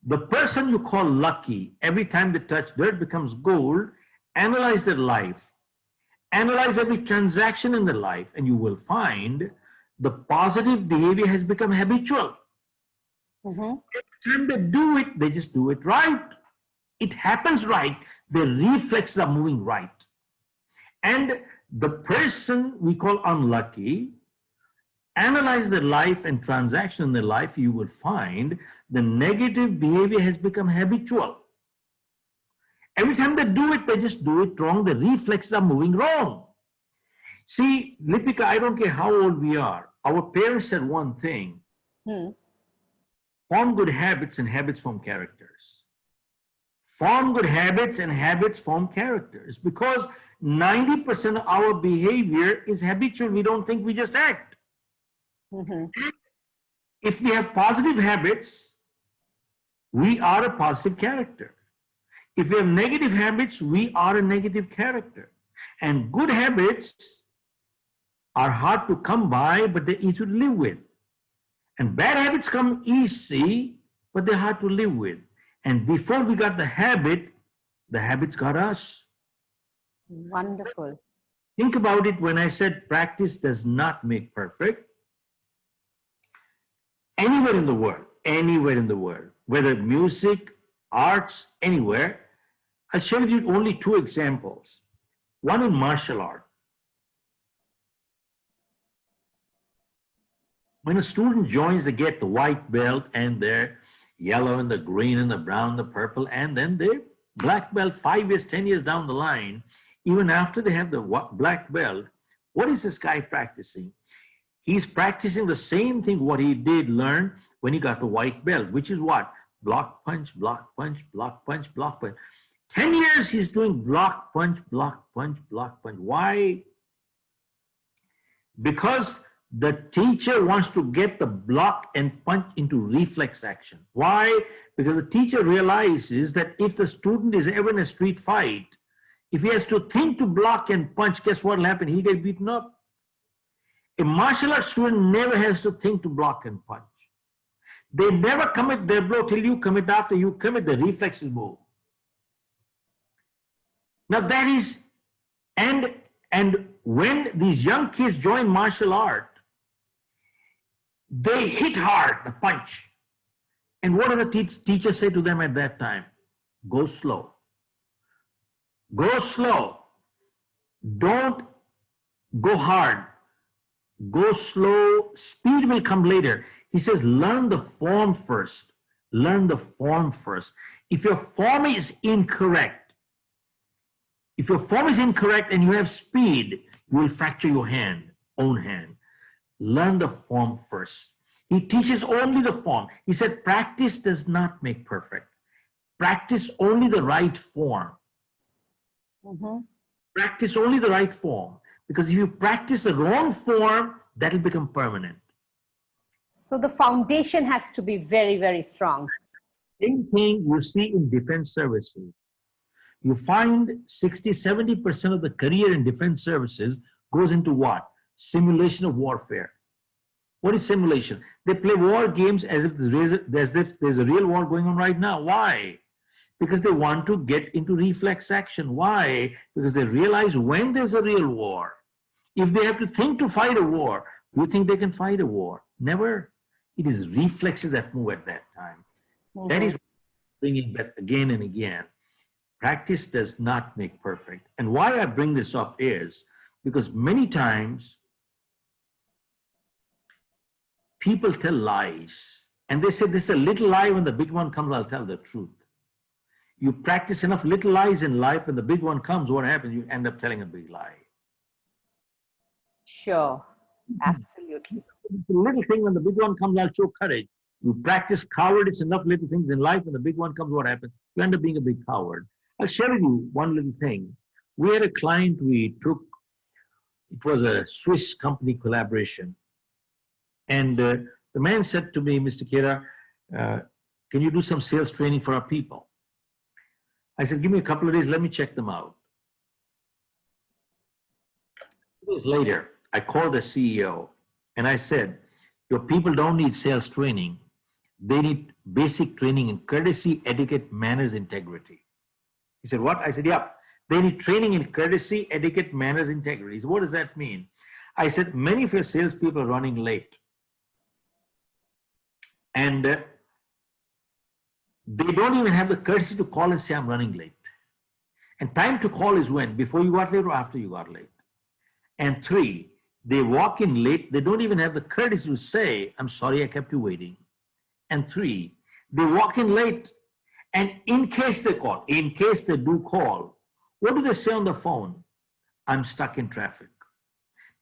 The person you call lucky, every time they touch dirt becomes gold. Analyze their life. Analyze every transaction in their life, and you will find the positive behavior has become habitual. Mm-hmm. Every time they do it, they just do it right. It happens right. Their reflexes are moving right. And the person we call unlucky, analyze their life and transaction in their life, you will find the negative behavior has become habitual. Every time they do it, they just do it wrong. The reflexes are moving wrong. See, Lipika, I don't care how old we are. Our parents said one thing. Form good habits and habits form characters. Form good habits and habits form characters, because 90% of our behavior is habitual. We don't think, we just act. Mm-hmm. If we have positive habits, we are a positive character. If we have negative habits, we are a negative character. And good habits are hard to come by, but they're easy to live with. And bad habits come easy, but they're hard to live with. And before we got the habits got us. Wonderful. Think about it when I said practice does not make perfect. Anywhere in the world, whether music, arts, anywhere, I'll share with you only two examples. One in martial art. When a student joins, they get the white belt and yellow and the green and the brown, the purple, and then they black belt 5 years, 10 years down the line, even after they have the black belt, what is this guy practicing? He's practicing the same thing what he did learn when he got the white belt, which is what? Block punch, block punch, block punch, block punch. 10 years he's doing block punch, block punch, block punch. Why? Because the teacher wants to get the block and punch into reflex action. Why? Because the teacher realizes that if the student is ever in a street fight, if he has to think to block and punch, guess what will happen? He'll get beaten up. A martial arts student never has to think to block and punch. They never commit their blow till you commit. After you commit, the reflexes move. Now that is, and when these young kids join martial art, they hit hard, the punch. And what does the teacher say to them at that time? Go slow. Go slow. Don't go hard. Go slow. Speed will come later. He says, learn the form first. Learn the form first. If your form is incorrect, and you have speed, you will fracture your own hand. Learn the form first. He teaches only the form. He said, practice does not make perfect. Practice only the right form. Mm-hmm. Practice only the right form. Because if you practice the wrong form, that will become permanent. So the foundation has to be very, very strong. Same thing you see in defense services. You find 60-70% of the career in defense services goes into what? Simulation of warfare. What is simulation? They play war games as if there's a real war going on right now. Why? Because they want to get into reflex action. Why? Because they realize when there's a real war, if they have to think to fight a war, do you think they can fight a war? Never. It is reflexes that move at that time. Mm-hmm. That is bringing back again and again. Practice does not make perfect. And why I bring this up is because many times people tell lies and they say this is a little lie, when the big one comes, I'll tell the truth. You practice enough little lies in life, and the big one comes, what happens? You end up telling a big lie. Sure, absolutely. It's a little thing, when the big one comes, I'll show courage. You practice cowardice enough little things in life, when the big one comes, what happens? You end up being a big coward. I'll share with you one little thing. We had a client we took, it was a Swiss company collaboration. And the man said to me, Mr. Khera, can you do some sales training for our people? I said, give me a couple of days, let me check them out. 2 days later, I called the CEO and I said, your people don't need sales training. They need basic training in courtesy, etiquette, manners, integrity. He said, what? I said, yeah, they need training in courtesy, etiquette, manners, integrity. He said, what does that mean? I said, many of your salespeople are running late. And they don't even have the courtesy to call and say, I'm running late. And time to call is when? Before you got late or after you got late? And 3, they walk in late. They don't even have the courtesy to say, I'm sorry I kept you waiting. And 3, they walk in late. And in case they call, in case they do call, what do they say on the phone? I'm stuck in traffic.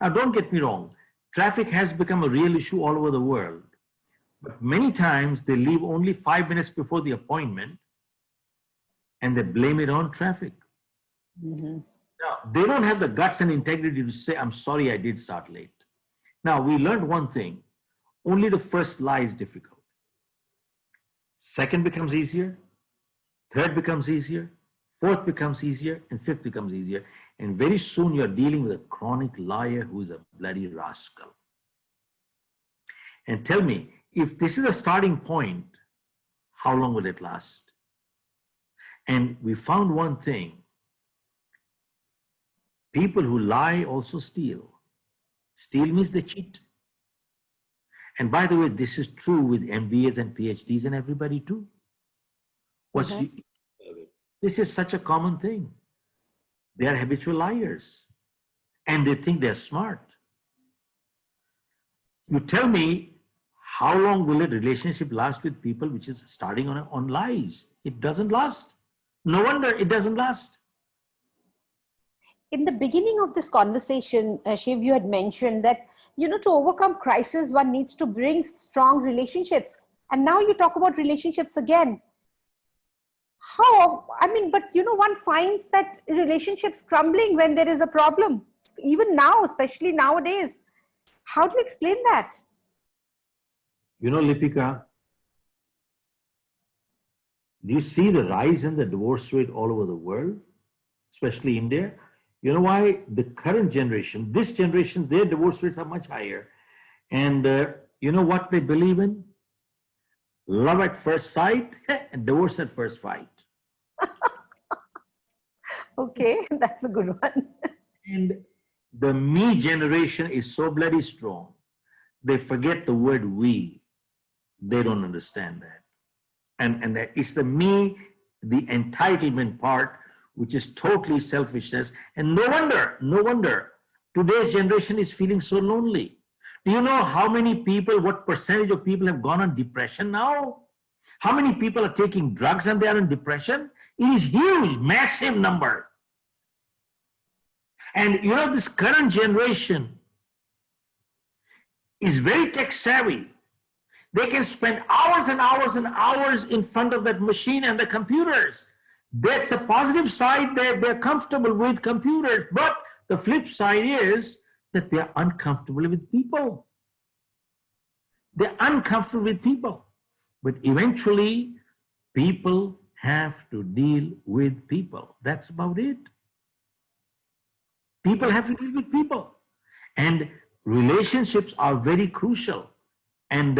Now, don't get me wrong. Traffic has become a real issue all over the world. But many times they leave only 5 minutes before the appointment and they blame it on traffic. Mm-hmm. Now, they don't have the guts and integrity to say, I'm sorry I did start late. Now, we learned one thing. Only the first lie is difficult. Second becomes easier. Third becomes easier. Fourth becomes easier. And fifth becomes easier. And very soon you're dealing with a chronic liar who is a bloody rascal. And tell me, if this is a starting point, how long will it last? And we found one thing. People who lie also steal. Steal means they cheat. And by the way, this is true with MBAs and PhDs and everybody too. This is such a common thing. They are habitual liars. And they think they're smart. You tell me, how long will a relationship last with people which is starting on lies? It doesn't last. No wonder it doesn't last. In the beginning of this conversation, Shiv, you had mentioned that, to overcome crisis, one needs to bring strong relationships. And now you talk about relationships again. How? I mean, but one finds that relationships crumbling when there is a problem, even now, especially nowadays. How do you explain that? Lipika, do you see the rise in the divorce rate all over the world, especially India? You know why? The current generation, this generation, their divorce rates are much higher. And you know what they believe in? Love at first sight and divorce at first fight. Okay, that's a good one. And the me generation is so bloody strong. They forget the word we. They don't understand that. And it's the me, the entitlement part, which is totally selfishness. And no wonder today's generation is feeling so lonely. Do you know how many people, what percentage of people have gone on depression now? How many people are taking drugs and they are in depression? It is huge, massive number. And this current generation is very tech savvy. They can spend hours and hours and hours in front of that machine and the computers. That's a positive side that they're comfortable with computers. But the flip side is that they're uncomfortable with people. They're uncomfortable with people. But eventually, people have to deal with people. That's about it. People have to deal with people. And relationships are very crucial. And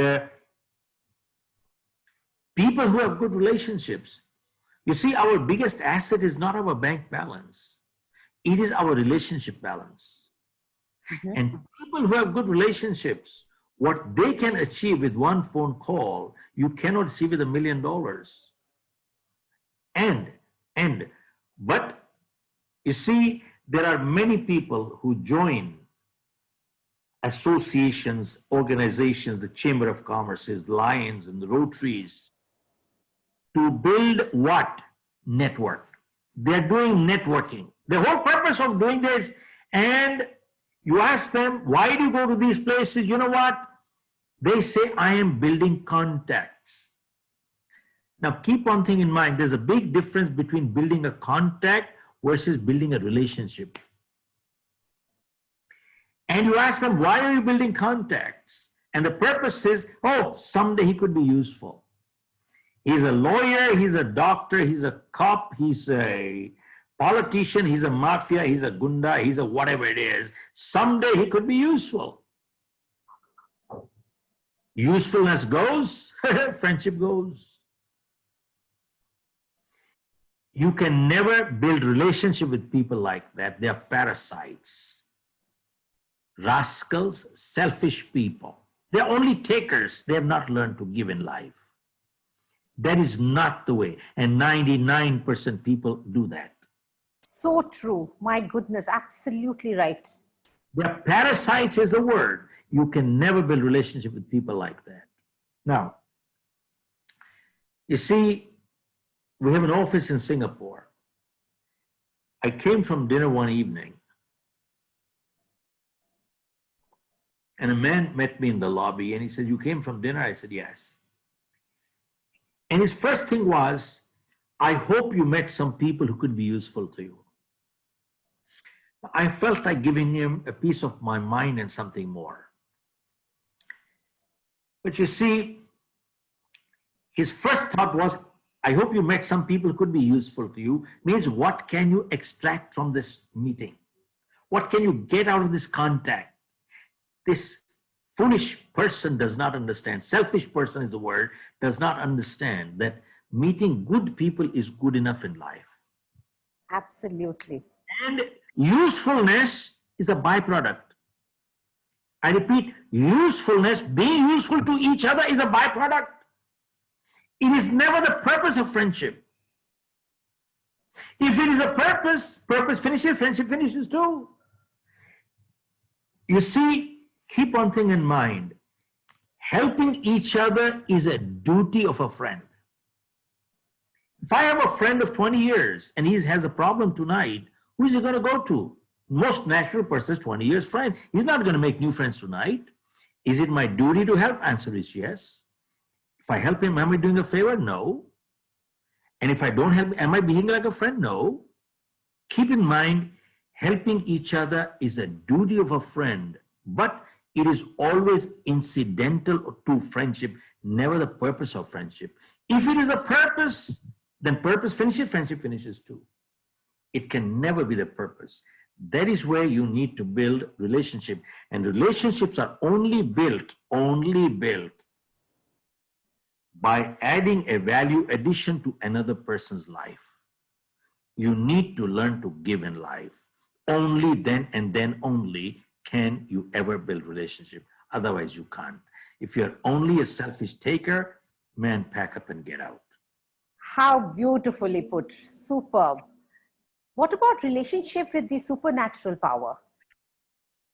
people who have good relationships, you see, our biggest asset is not our bank balance. It is our relationship balance. Mm-hmm. And people who have good relationships, what they can achieve with one phone call, you cannot achieve with $1 million. But you see, there are many people who join associations, organizations, the Chamber of Commerce's, Lions and the Rotaries, to build what? Network. They're doing networking. The whole purpose of doing this, and you ask them, why do you go to these places? You know what? They say, I am building contacts. Now, keep one thing in mind. There's a big difference between building a contact versus building a relationship. And you ask them, why are you building contacts? And the purpose is, oh, someday he could be useful. He's a lawyer, he's a doctor, he's a cop, he's a politician, he's a mafia, he's a gunda, he's a whatever it is. Someday he could be useful. Usefulness goes, friendship goes. You can never build relationship with people like that. They are parasites, rascals, selfish people. They're only takers. They have not learned to give in life. That is not the way. And 99% people do that. So true. My goodness, absolutely right. They're parasites is the word. You can never build relationship with people like that. Now, you see, we have an office in Singapore. I came from dinner one evening, and a man met me in the lobby, and he said, you came from dinner? I said, yes. And his first thing was, I hope you met some people who could be useful to you. I felt like giving him a piece of my mind and something more. But you see, his first thought was, I hope you met some people who could be useful to you. Means, what can you extract from this meeting? What can you get out of this contact? This foolish person does not understand. Selfish person is the word, does not understand that meeting good people is good enough in life. Absolutely. And usefulness is a byproduct. I repeat, usefulness, being useful to each other is a byproduct. It is never the purpose of friendship. If it is a purpose, purpose finishes, friendship finishes too. You see, keep one thing in mind. Helping each other is a duty of a friend. If I have a friend of 20 years and he has a problem tonight, who is he going to go to? Most natural person is 20 years friend. He's not going to make new friends tonight. Is it my duty to help? Answer is yes. If I help him, am I doing a favor? No. And if I don't help, am I behaving like a friend? No. Keep in mind, helping each other is a duty of a friend, but it is always incidental to friendship, never the purpose of friendship. If it is the purpose, then purpose finishes, friendship finishes too. It can never be the purpose. That is where you need to build relationship. And relationships are only built by adding a value addition to another person's life. You need to learn to give in life. Only then and then only can you ever build relationship. Otherwise you can't. If you're only a selfish taker, man, pack up and get out. How beautifully put. Superb. What about relationship with the supernatural power?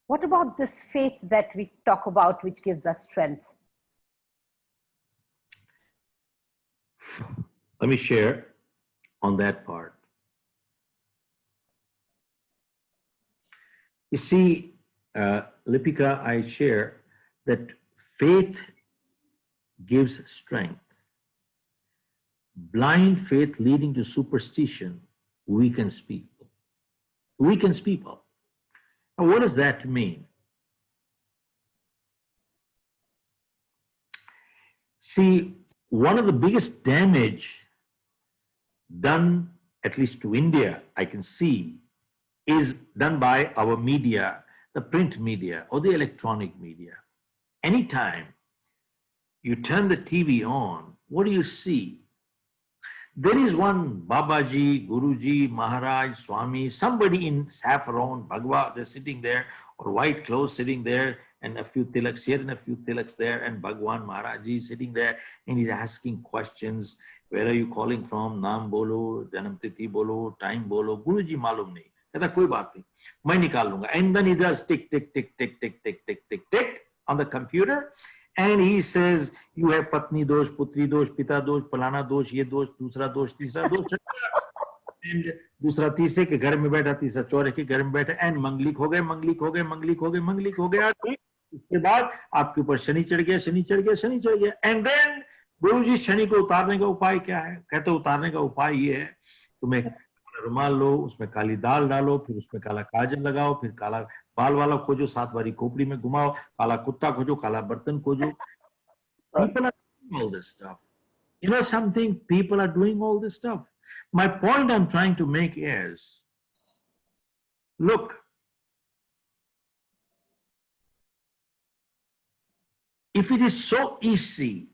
What about this faith that we talk about, which gives us strength? Let me share on that part. You see, Lipika, I share that faith gives strength. Blind faith leading to superstition weakens people. Weakens people. Now, what does that mean? See, one of the biggest damage done, at least to India, I can see, is done by our media, the print media or the electronic media. Anytime you turn the TV on, what do you see? There is one Babaji, Guruji, Maharaj, Swami, somebody in saffron, Bhagwa, they're sitting there, or white clothes sitting there, and a few tilaks here and a few tilaks there, and Bhagwan Maharajji sitting there, and he's asking questions. Where are you calling from? Naam bolo, janam tithi bolo, time bolo. Guruji malum nahi. Kehta koi baat nahi. Main nikal lunga. And then he does tick, tick, tick, tick, tick, tick, tick, tick, tick on the computer. And he says, you have patni dosh, putri dosh, pita dosh, palana dosh, ye dosh, dusra dosh, tisra dosh. And दूसरा तीसरे के घर में बैठा, तीसरा चौरे के घर में बैठा, and मंगलिक हो गए, मंगलिक हो गए, मंगलिक हो गए, मंगलिक हो गया. उसके बाद आपके ऊपर शनि चढ़ गया, शनि चढ़ गया, शनि चढ़ गया. And then गुरु जी शनि को उतारने का उपाय क्या है? कहते उतारने का उपाय ये है, तुम्हें रुमाल लो, उसमें काली दाल डालो, फिर उसमें काला काजल लगाओ, फिर काला बाल वाला खोजो, 7 बारी खोपड़ी में घुमाओ, काला कुत्ता खोजो, काला बर्तन खोजो. People are doing all this stuff. You know something? People are doing all this stuff. My point I'm trying to make is, look, if it is so easy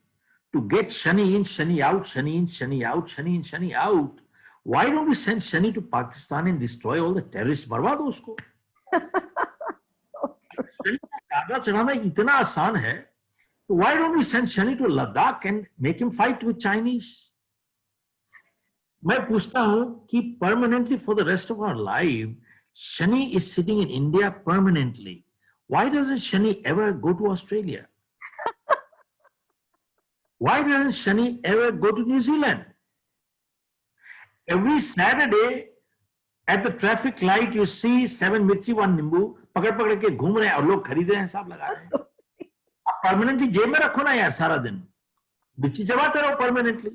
to get Shani in, Shani out, Shani in, Shani out, Shani in, Shani out, why don't we send Shani to Pakistan and destroy all the terrorists? मरवा दो उसको. शनि का दागा चढ़ाना इतना आसान है, तो why don't we send Shani to Ladakh and make him fight with Chinese? मैं पूछता हूं कि permanently for the rest of our life, Shani is sitting in India permanently. Why doesn't Shani ever go to Australia? Why doesn't Shani ever go to New Zealand? Every Saturday at the traffic light, you see 7 mirchi, 1 nimbu, पकड़ पकड़ के घूम रहे हैं और लोग खरीद रहे हैं, हिसाब लगा रहे हैं. आप परमानेंटली जेब में रखो ना यार सारा दिन, मिर्ची चबाते रहो permanently.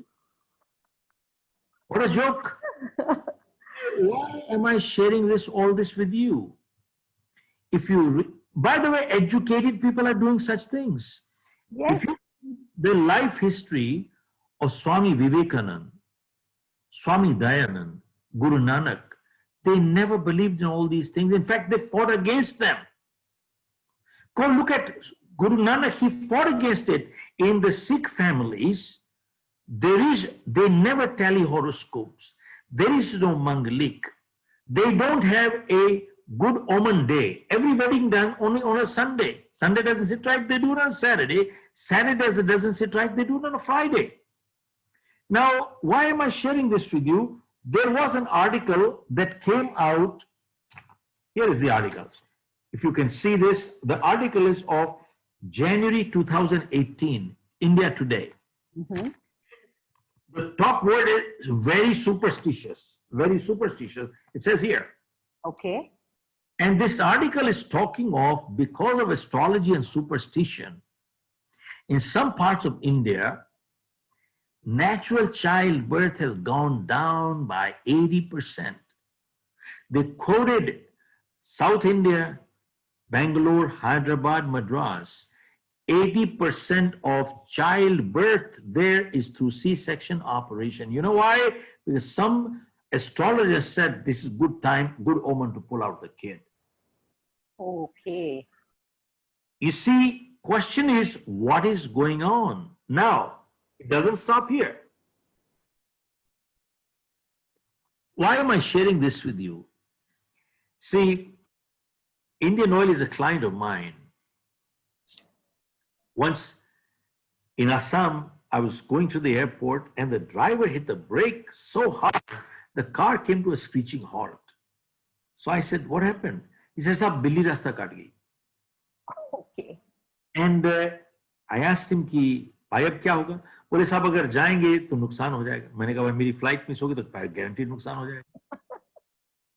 What a joke. Why am I sharing all this with you? If you, by the way, educated people are doing such things. Yes. If you, the life history of Swami Vivekananda, Swami Dayanand, Guru Nanak, they never believed in all these things. In fact, they fought against them. Go look at Guru Nanak, he fought against it. In the Sikh families, they never tally horoscopes. There is no Mangalik. They don't have a good omen day. Every wedding done only on a Sunday. Sunday doesn't sit right, they do it on Saturday. Saturday doesn't sit right, they do it on a Friday. Now, why am I sharing this with you? There was an article that came out. Here is the article. If you can see this, the article is of January 2018, India Today. Mm-hmm. The top word is very superstitious, very superstitious. It says here. Okay. And this article is talking of because of astrology and superstition, in some parts of India, natural childbirth has gone down by 80%. They quoted South India, Bangalore, Hyderabad, Madras. 80% of childbirth there is through C-section operation. You know why? Because some astrologers said this is good time, good omen to pull out the kid. Okay. You see, question is, what is going on? Now, it doesn't stop here. Why am I sharing this with you? See, Indian Oil is a client of mine. Once in Assam, I was going to the airport and the driver hit the brake so hard, the car came to a screeching halt. So I said, what happened? He said, "Sab, billi rasta kat gayi." Okay. And I asked him कि भाई अब क्या होगा? बोले साहब अगर जाएंगे तो नुकसान हो जाएगा. मैंने कहा भाई मेरी फ्लाइट मिस होगी तो गारंटी नुकसान हो जाएगा.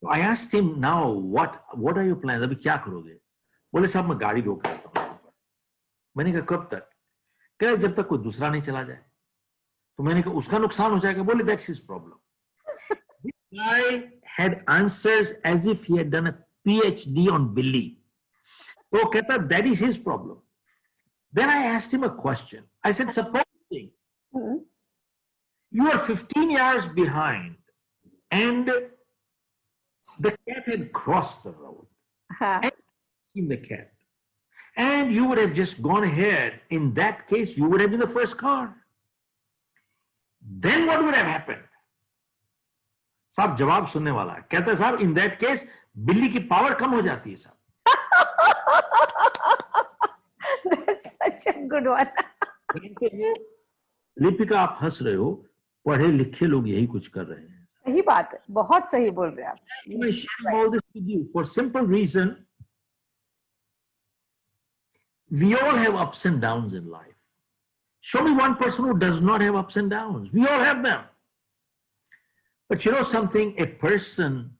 So I asked him, now what are your plans? अभी क्या करोगे? बोले साहब मैं गाड़ी रोक लेता हूँ. मैंने कहा कब तक? कह जब तक कोई दूसरा नहीं चला जाए. तो मैंने कहा उसका नुकसान हो जाएगा. बोले that's his problem. This guy had answers as if he had done a PhD on Billy. तो कहता that is his problem. Then I asked him a question. I said, supposing you are 15 years behind and the cat had crossed the road. And seen the cat. And you would have just gone ahead. In that case, you would have been the first car. Then what would have happened? साहब जवाब सुनने वाला है. कहता है साहब in that case बिल्ली की पावर कम हो जाती है साहब. That's such a good one. Lipika आप हंस रहे हो. पढ़े लिखे लोग यही कुछ कर रहे हैं. सही बात है. बहुत सही बोल रहे हैं आप. I share all this with you for simple reason. We all have ups and downs in life. Show me one person who does not have ups and downs. We all have them. But you know something? A person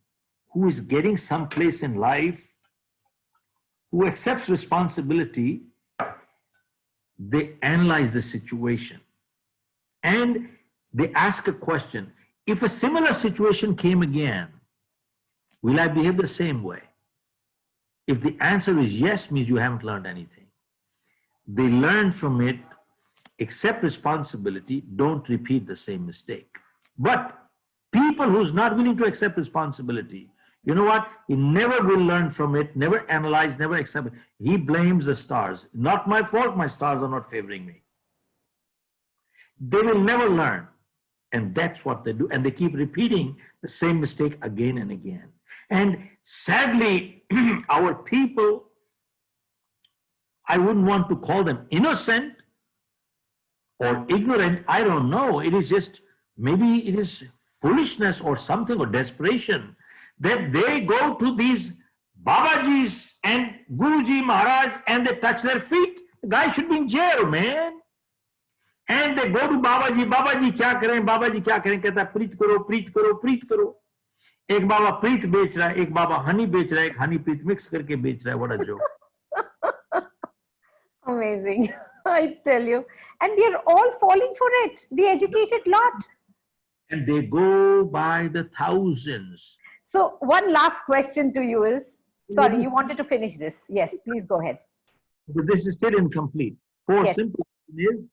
who is getting someplace in life, who accepts responsibility, they analyze the situation and they ask a question. If a similar situation came again, will I behave the same way? If the answer is yes, means you haven't learned anything. They learn from it, accept responsibility, don't repeat the same mistake. But people who's not willing to accept responsibility, you know what? He never will learn from it, never analyze, never accept it. He blames the stars. Not my fault, my stars are not favoring me. They will never learn. And that's what they do. And they keep repeating the same mistake again and again. And sadly, our people, I wouldn't want to call them innocent or ignorant. I don't know. It is just, maybe it is foolishness or something or desperation that they go to these Babajis and Guruji Maharaj and they touch their feet. The guy should be in jail, man. And they go to Babaji, Babaji kya kare, Babaji kya kare, कहता प्रीत करो, प्रीत करो, प्रीत करो. एक बाबा प्रीत बेच रहा है, एक बाबा हनी बेच रहा है, एक हनी प्रीत मिक्स करके बेच रहा है. What a joke. Amazing. I tell you. And we are all falling for it. The educated lot. And they go by the thousands. So one last question to you is, sorry, you wanted to finish this. Yes, please go ahead. But this is still incomplete. Four Yes. simple ways.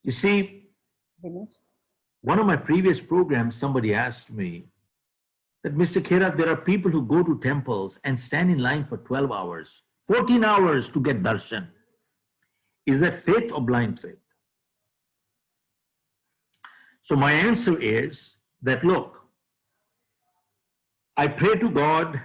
You see, Finish. one of my previous programs, somebody asked me that, Mr. Khera, there are people who go to temples and stand in line for 12 hours, 14 hours to get darshan. Is that faith or blind faith? So my answer is that, look, I pray to God.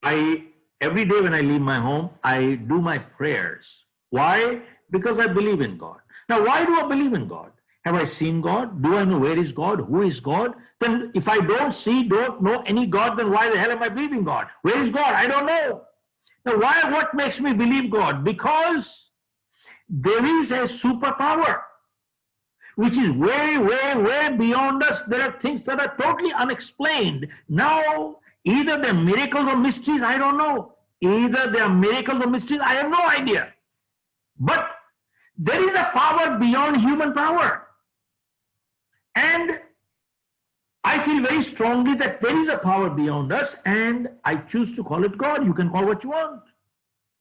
Every day when I leave my home, I do my prayers. Why? Because I believe in God. Now, why do I believe in God? Have I seen God? Do I know where is God? Who is God? Then if I don't see, don't know any God, then why the hell am I believing God? Where is God? I don't know. Now, what makes me believe God? Because there is a superpower which is way, way, way beyond us. There are things that are totally unexplained. Now, either they're miracles or mysteries, I don't know. Either they are miracles or mysteries, I have no idea. But there is a power beyond human power. And I feel very strongly that there is a power beyond us, and I choose to call it God. You can call what you want.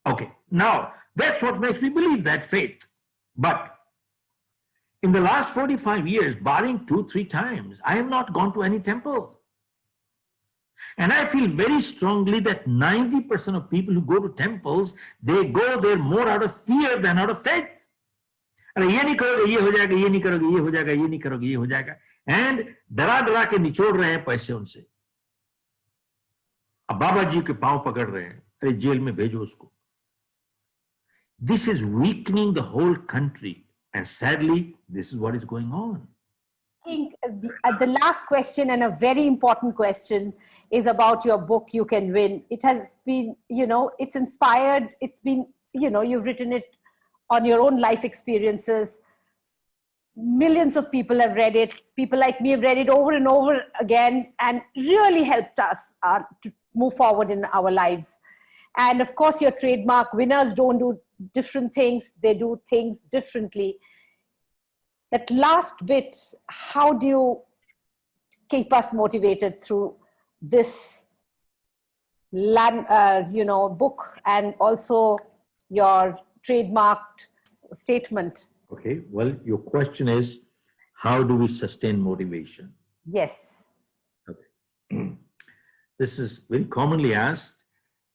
Okay, now that's what makes me believe that faith. But in the last 45 years, barring 2-3 times, I have not gone to any temple. And I feel very strongly that 90% of people who go to temples, they go there more out of fear than out of faith. अरे ये नहीं करोगे ये हो जाएगा, ये नहीं करोगे ये हो जाएगा, ये नहीं करोगे ये हो जाएगा, एंड डरा डरा के निचोड़ रहे हैं पैसे उनसे. अब बाबा जी के पांव पकड़ रहे हैं, अरे जेल में भेजो उसको. This is weakening the whole country, and sadly this is what is going on. I think the last question, and a very important question, is about your book, You Can Win. It has been, it's inspired, it's been, you've written it on your own life experiences. Millions of people have read it. People like me have read it over and over again, and really helped us to move forward in our lives. And of course, your trademark, winners don't do different things, they do things differently. That last bit, how do you keep us motivated through this book, and also your trademarked statement? Okay, well, your question is, how do we sustain motivation? Yes. Okay. This is very commonly asked,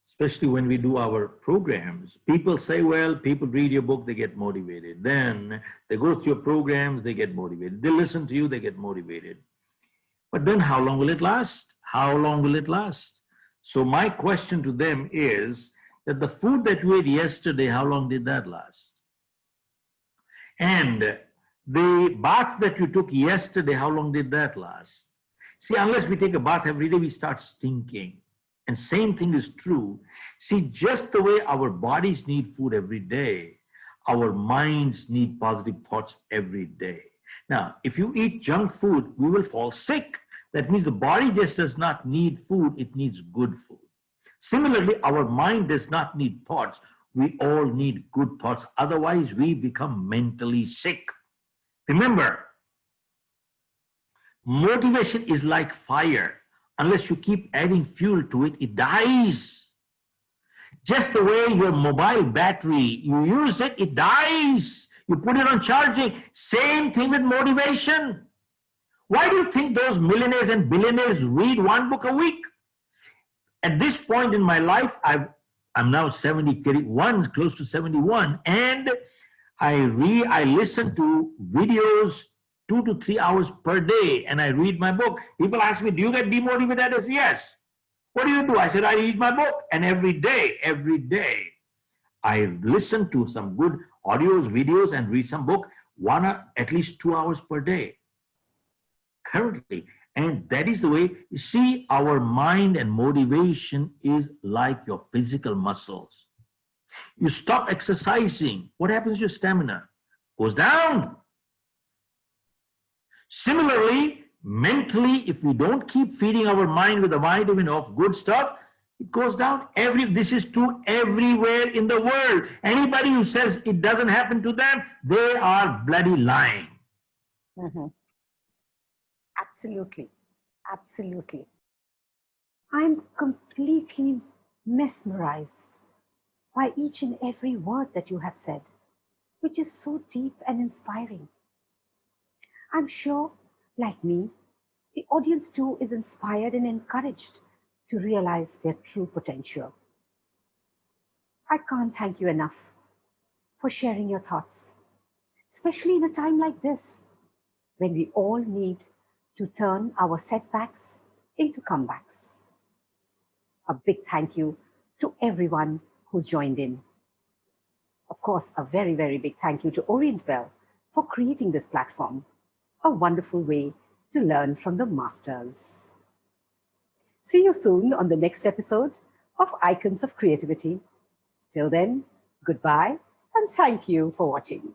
especially when we do our programs. People say, well, people read your book, they get motivated. Then they go through your programs, they get motivated. They listen to you, they get motivated. But then how long will it last? How long will it last? So my question to them is that the food that you ate yesterday, how long did that last? And the bath that you took yesterday, how long did that last? See, unless we take a bath every day, we start stinking. And same thing is true. See, just the way our bodies need food every day, our minds need positive thoughts every day. Now, if you eat junk food, we will fall sick. That means the body just does not need food, it needs good food. Similarly, our mind does not need thoughts. We all need good thoughts. Otherwise, we become mentally sick. Remember, motivation is like fire. Unless you keep adding fuel to it, it dies. Just the way your mobile battery, you use it, it dies. You put it on charging. Same thing with motivation. Why do you think those millionaires and billionaires read one book a week? At this point in my life, I'm now 71, close to 71, and I listen to videos 2 to 3 hours per day, and I read my book. People ask me, do you get demotivated? I say, yes. What do? I said, I read my book, and every day, I listen to some good audios, videos, and read some book, at least 2 hours per day, currently. And that is the way, you see, our mind and motivation is like your physical muscles. You stop exercising, what happens to your stamina? Goes down. Similarly, mentally, if we don't keep feeding our mind with a vitamin of good stuff, it goes down. This is true everywhere in the world. Anybody who says it doesn't happen to them, they are bloody lying. Mm-hmm. Absolutely. Absolutely. I'm completely mesmerized by each and every word that you have said, which is so deep and inspiring. I'm sure, like me, the audience too is inspired and encouraged to realize their true potential. I can't thank you enough for sharing your thoughts, especially in a time like this, when we all need to turn our setbacks into comebacks. A big thank you to everyone who's joined in. Of course, a very, very big thank you to Orientbell for creating this platform. a wonderful way to learn from the masters. See you soon on the next episode of Icons of Creativity. Till then, goodbye and thank you for watching.